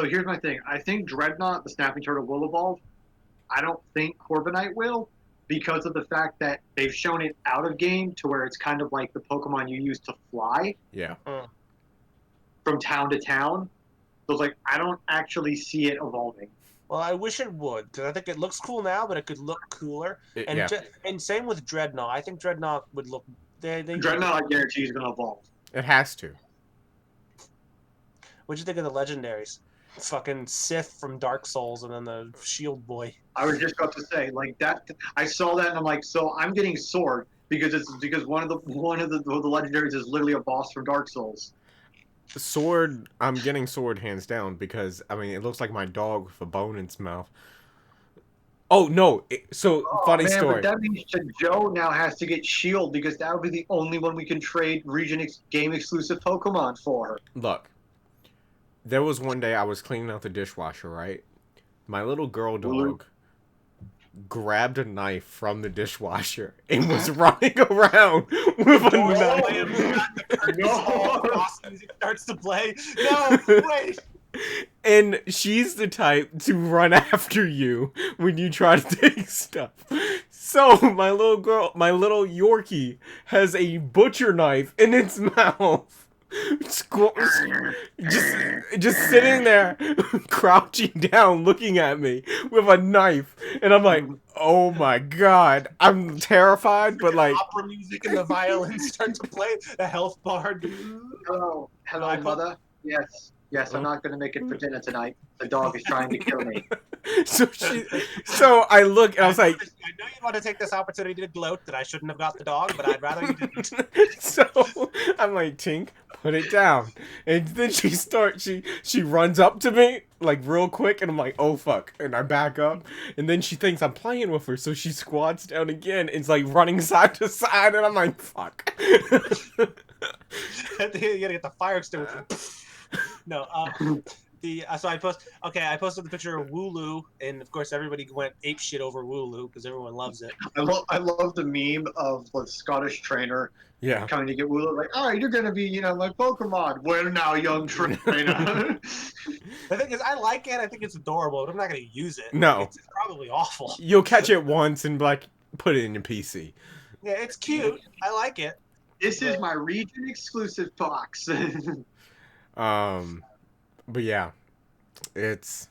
here's my thing. I think Dreadnought, the snapping turtle, will evolve. I don't think Corviknight will, because of the fact that they've shown it out of game to where it's kind of like the Pokemon you use to fly
Yeah.
from town to town. So it's like I don't actually see it evolving.
Well, I wish it would, because I think it looks cool now, but it could look cooler. And
Yeah.
and same with Dreadnought. I think Dreadnought would look.
Dreadnought, I guarantee, is going to evolve.
It has to.
What'd you think of the legendaries? Fucking Sith from Dark Souls, and then the Shield Boy.
I was just about to say, like that. I saw that and I'm like, so I'm getting Sword because one of the legendaries is literally a boss from Dark Souls.
Sword, I'm getting Sword hands down because, I mean, it looks like my dog with a bone in its mouth. Oh, no. Funny
man,
story.
But that means that Joe now has to get Shield because that would be the only one we can trade game exclusive Pokemon for.
Look, there was one day I was cleaning out the dishwasher, right? My little girl dog grabbed a knife from the dishwasher and was running around with a knife.
No.
Music starts to play. No, wait.
And she's the type to run after you when you try to take stuff. So my little Yorkie has a butcher knife in its mouth. just sitting there, crouching down, looking at me with a knife, and I'm like, oh my god, I'm terrified, but like,
opera music and the violins start to play. The health bar.
Hello,
I put-
mother. Yes, I'm not gonna make it for dinner tonight. The dog is trying to kill me.
so I look, and I was like,
I know you want to take this opportunity to gloat that I shouldn't have got the dog, but I'd rather you didn't.
so I'm like, Tink, put it down. And then she runs up to me like real quick, and I'm like, oh fuck, and I back up, and then she thinks I'm playing with her, so she squats down again. It's like running side to side, and I'm like, fuck.
You gotta get the fire extinguisher. No, so I posted the picture of Wooloo, and of course everybody went ape shit over Wooloo because everyone loves it.
I love the meme of the Scottish trainer
Yeah.
coming to get Wooloo, like, all right, you're gonna be, like Pokemon. Well, now, young trainer.
The thing is, I like it. I think it's adorable, but I'm not gonna use it.
No.
It's probably awful.
You'll catch it once and like put it in your PC.
Yeah, it's cute. I like it.
This is my region exclusive box.
But yeah, it's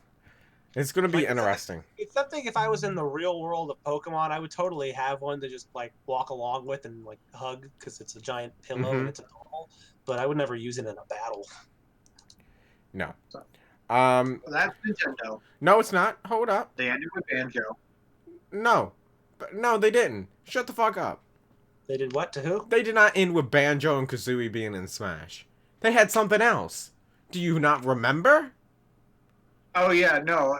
gonna be interesting.
It's something if I was in the real world of Pokemon, I would totally have one to just like walk along with and like hug because it's a giant pillow and it's adorable. But I would never use it in a battle.
No.
That's Nintendo.
No, it's not. Hold up.
They ended with Banjo.
No, they didn't. Shut the fuck up.
They did what to who?
They did not end with Banjo and Kazooie being in Smash. They had something else. Do you not remember?
Oh yeah, no.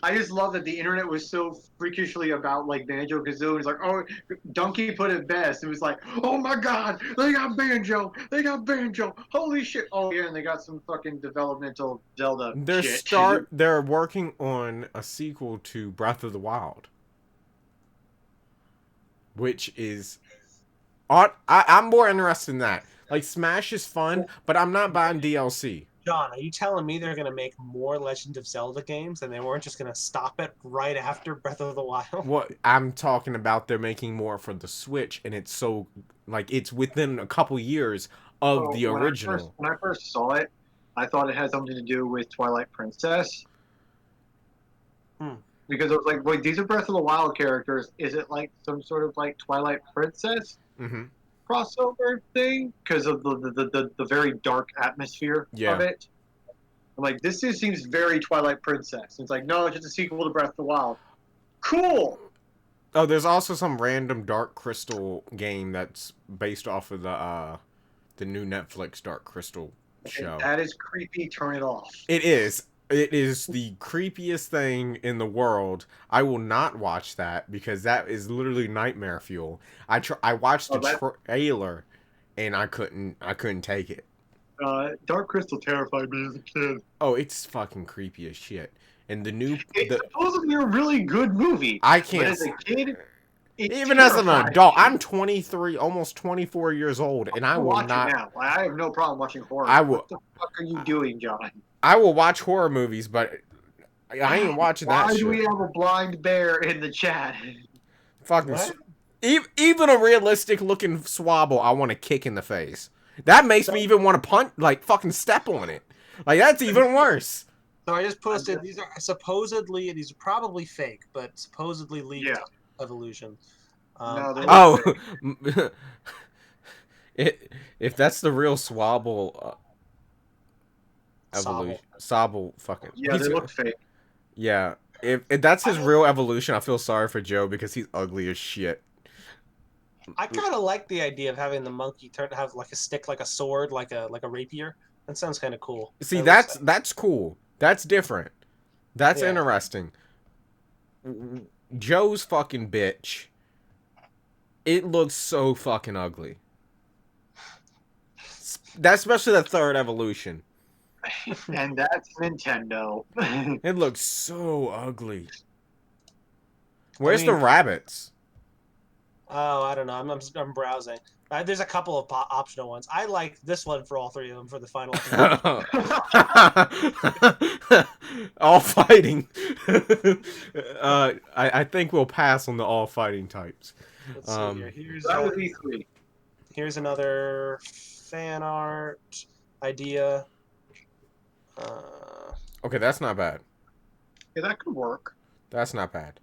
I just love that the internet was so freakishly about like Banjo Kazooie. It's like, oh, Donkey put it best. It was like, oh my god, they got Banjo, holy shit. Oh yeah, and they got some fucking developmental Zelda shit.
They're working on a sequel to Breath of the Wild, which is, I'm more interested in that. Like, Smash is fun, but I'm not buying DLC.
John, are you telling me they're going to make more Legend of Zelda games and they weren't just going to stop it right after Breath of the Wild?
What I'm talking about, they're making more for the Switch, and it's so, like, it's within a couple years of the original.
When I first saw it, I thought it had something to do with Twilight Princess. Because it was like, wait, these are Breath of the Wild characters. Is it like some sort of like Twilight Princess? Crossover thing because of the very dark atmosphere of it. I'm like, this seems very Twilight Princess. It's like, no, it's just a sequel to Breath of the Wild. Cool.
Oh, there's also some random Dark Crystal game that's based off of the new Netflix Dark Crystal show.
That is creepy. Turn it off.
It is. It is the creepiest thing in the world. I will not watch that because that is literally nightmare fuel. I watched the trailer, and I couldn't take it.
Dark Crystal terrified me as a kid.
Oh, it's fucking creepy as shit. And
It's supposedly a really good movie.
I can't.
But as a kid,
even as an adult, I'm 23, almost 24 years old, and I will not.
Now. I have no problem watching horror. What the fuck are you doing, John?
I will watch horror movies, but I ain't watching that shit.
Why do we have a blind bear in the chat?
Fucking even a realistic looking Swabble, I want to kick in the face. That makes me even want to punch, like fucking step on it. Like that's even worse.
So I just posted. These are supposedly, these are probably fake, but supposedly leaked evolution.
If that's the real Swabble. Evolution. Sobble fucking.
Yeah, they look fake.
Yeah. If that's his real evolution, I feel sorry for Joe because he's ugly as shit.
I kind of like the idea of having the monkey have like a stick, like a sword, like a rapier. That sounds kind of cool.
See, that's cool. That's different. That's interesting. Joe's fucking bitch. It looks so fucking ugly. That's especially the third evolution.
And that's Nintendo.
It looks so ugly. Where's the rabbits?
Oh, I don't know. I'm browsing. There's a couple of optional ones. I like this one for all three of them for the final.
All fighting. I think we'll pass on the all fighting types.
Let's see here. Here's another fan art idea.
Okay, that's not bad.
Yeah, that could work.
That's not bad.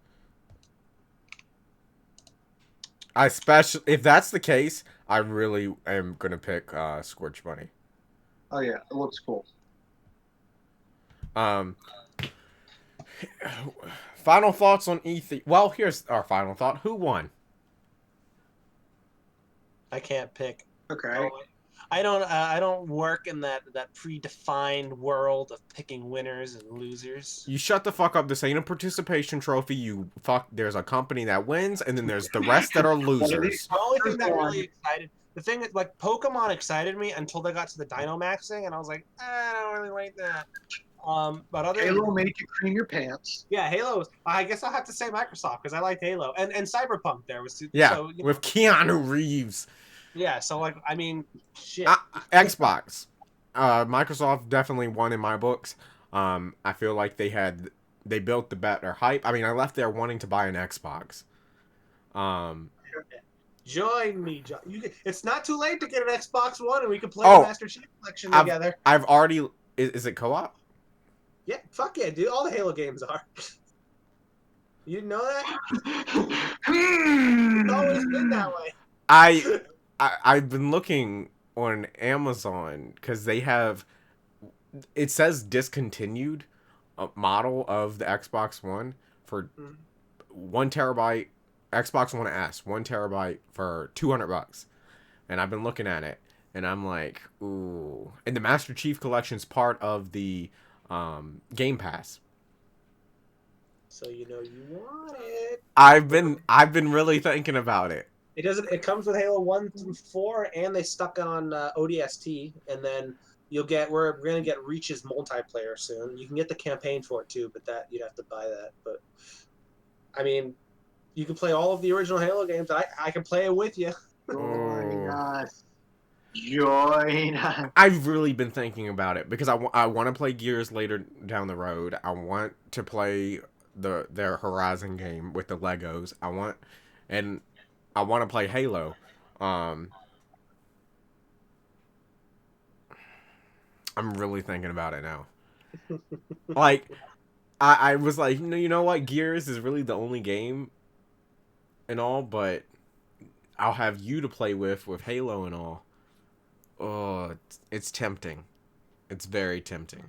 If that's the case, I really am gonna pick Scorch Bunny.
Oh yeah, it looks cool.
Um, final thoughts on E3. Well, here's our final thought. Who won?
I can't pick.
Okay.
I don't work in that predefined world of picking winners and losers.
You shut the fuck up. This ain't a participation trophy. You fuck. There's a company that wins, and then there's the rest that are losers.
The only thing that really excited, the thing is, like, Pokemon excited me until they got to the Dynamaxing, and I was like, I don't really like that. But other
Halo made you cream your pants.
yeah, Halo. I guess I'll have to say Microsoft because I liked Halo and Cyberpunk. There was
Yeah,
so,
with Keanu Reeves.
yeah. So like, I mean, shit.
Xbox. Microsoft definitely won in my books. I feel like they built the better hype. I mean, I left there wanting to buy an Xbox.
Join me, John. It's not too late to get an Xbox One, and we can play the Master Chief Collection together.
I've already. Is it co-op?
Yeah, fuck yeah, dude. All the Halo games are. You didn't know that? It's always been that way.
I've been looking on Amazon because they have. It says discontinued model of the Xbox One for 1 terabyte. Xbox One S, 1 terabyte for $200, and I've been looking at it, and I'm like, ooh. And the Master Chief Collection's part of the Game Pass.
So you know you want it.
I've been really thinking about it.
It doesn't. It comes with Halo 1 through 4, and they stuck on ODST, and then we're gonna get Reach's multiplayer soon. You can get the campaign for it too, but that you'd have to buy that. But I mean, you can play all of the original Halo games. I can play it with you.
Join us. Join us.
I've really been thinking about it because I want to play Gears later down the road. I want to play their Horizon game with the Legos. I want to play Halo. I'm really thinking about it now. Like, I was like, you know what? Gears is really the only game and all, but I'll have you to play with Halo and all. Oh, it's tempting. It's very tempting.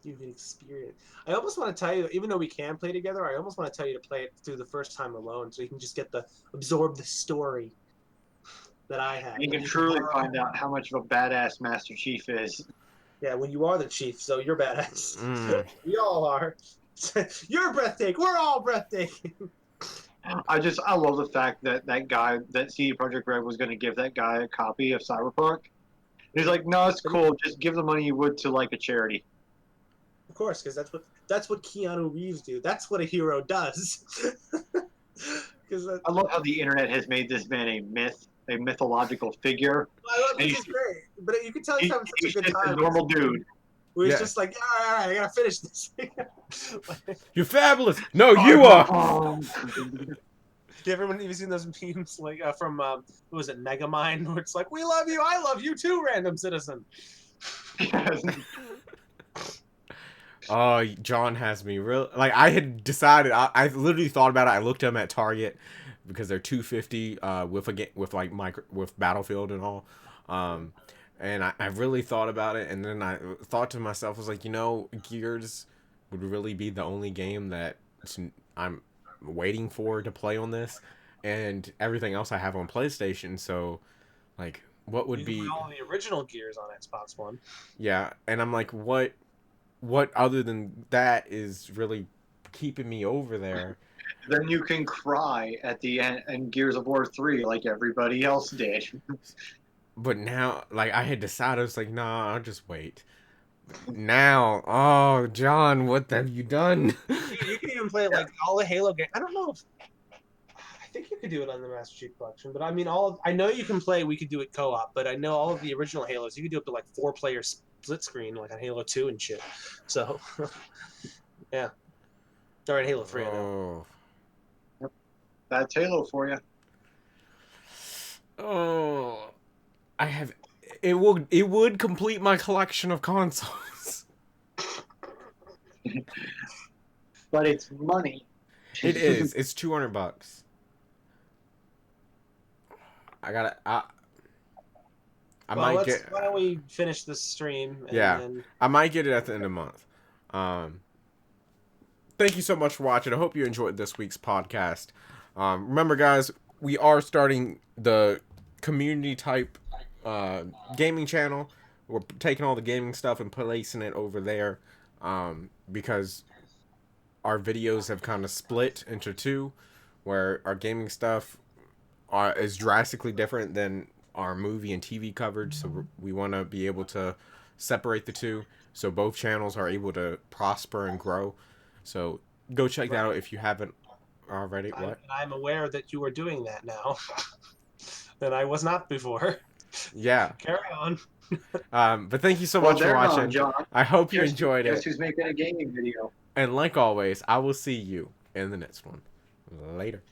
You can experience. I almost want to tell you, even though we can play together, I almost want to tell you to play it through the first time alone, so you can just absorb the story that I have.
You can truly find out how much of a badass Master Chief is.
Yeah, when you are the chief, so you're badass. We all are. You're breathtaking. We're all breathtaking.
I love the fact that guy, that CD Projekt Red was going to give that guy a copy of Cyberpunk. He's like, no, it's cool. Just give the money you would to like a charity.
Of course, because that's what Keanu Reeves do. That's what a hero does.
I love how the internet has made this man a myth, a mythological figure.
I love this is great, but you can tell he's having such a good time.
A normal dude.
Where he's just like, all right, I gotta finish this.
You're fabulous. No, you are.
Have you seen those memes like from who was it, Megamind, where it's like, we love you, I love you too, random citizen.
Yes.
Oh, John has me real. Like, I had decided. I literally thought about it. I looked at them at Target because they're $250 with Battlefield and all. And I really thought about it, and then I thought to myself, I was like, Gears would really be the only game that I'm waiting for to play on this, and everything else I have on PlayStation. So, like, what would be
all the original Gears on Xbox One?
Yeah, and I'm like, what other than that is really keeping me over there?
Then you can cry at the end in Gears of War 3 like everybody else did.
But now, like, I had decided, I was like, nah, I'll just wait. Now, oh, John, what have you done?
You can even play, like, all the Halo games. I don't know if... I think you could do it on the Master Chief Collection, but I mean, I know you can play, we could do it co-op, but I know all of the original Halos, you could do up to, like, 4-player split screen, like on Halo 2 and shit. So, yeah. Or in Halo 3, I know.
That's Halo for you.
Oh, I have. It would complete my collection of consoles.
But it's money.
It is. It's $200. I gotta. I
Well,
might get.
why don't we finish this stream? And
Yeah.
Then...
I might get it at the end of the month. Thank you so much for watching. I hope you enjoyed this week's podcast. Remember, guys, we are starting the community type gaming channel. We're taking all the gaming stuff and placing it over there because our videos have kind of split into two, where our gaming stuff is drastically different than our movie and TV coverage. So we want to be able to separate the two so both channels are able to prosper and grow. So go check that out if you haven't already. What?
I'm aware that you are doing that now. That I was not before.
Yeah.
Carry on.
But thank you so much for watching.
John.
I hope you enjoyed
Guess
it.
who's making a gaming video?
And like always, I will see you in the next one. Later.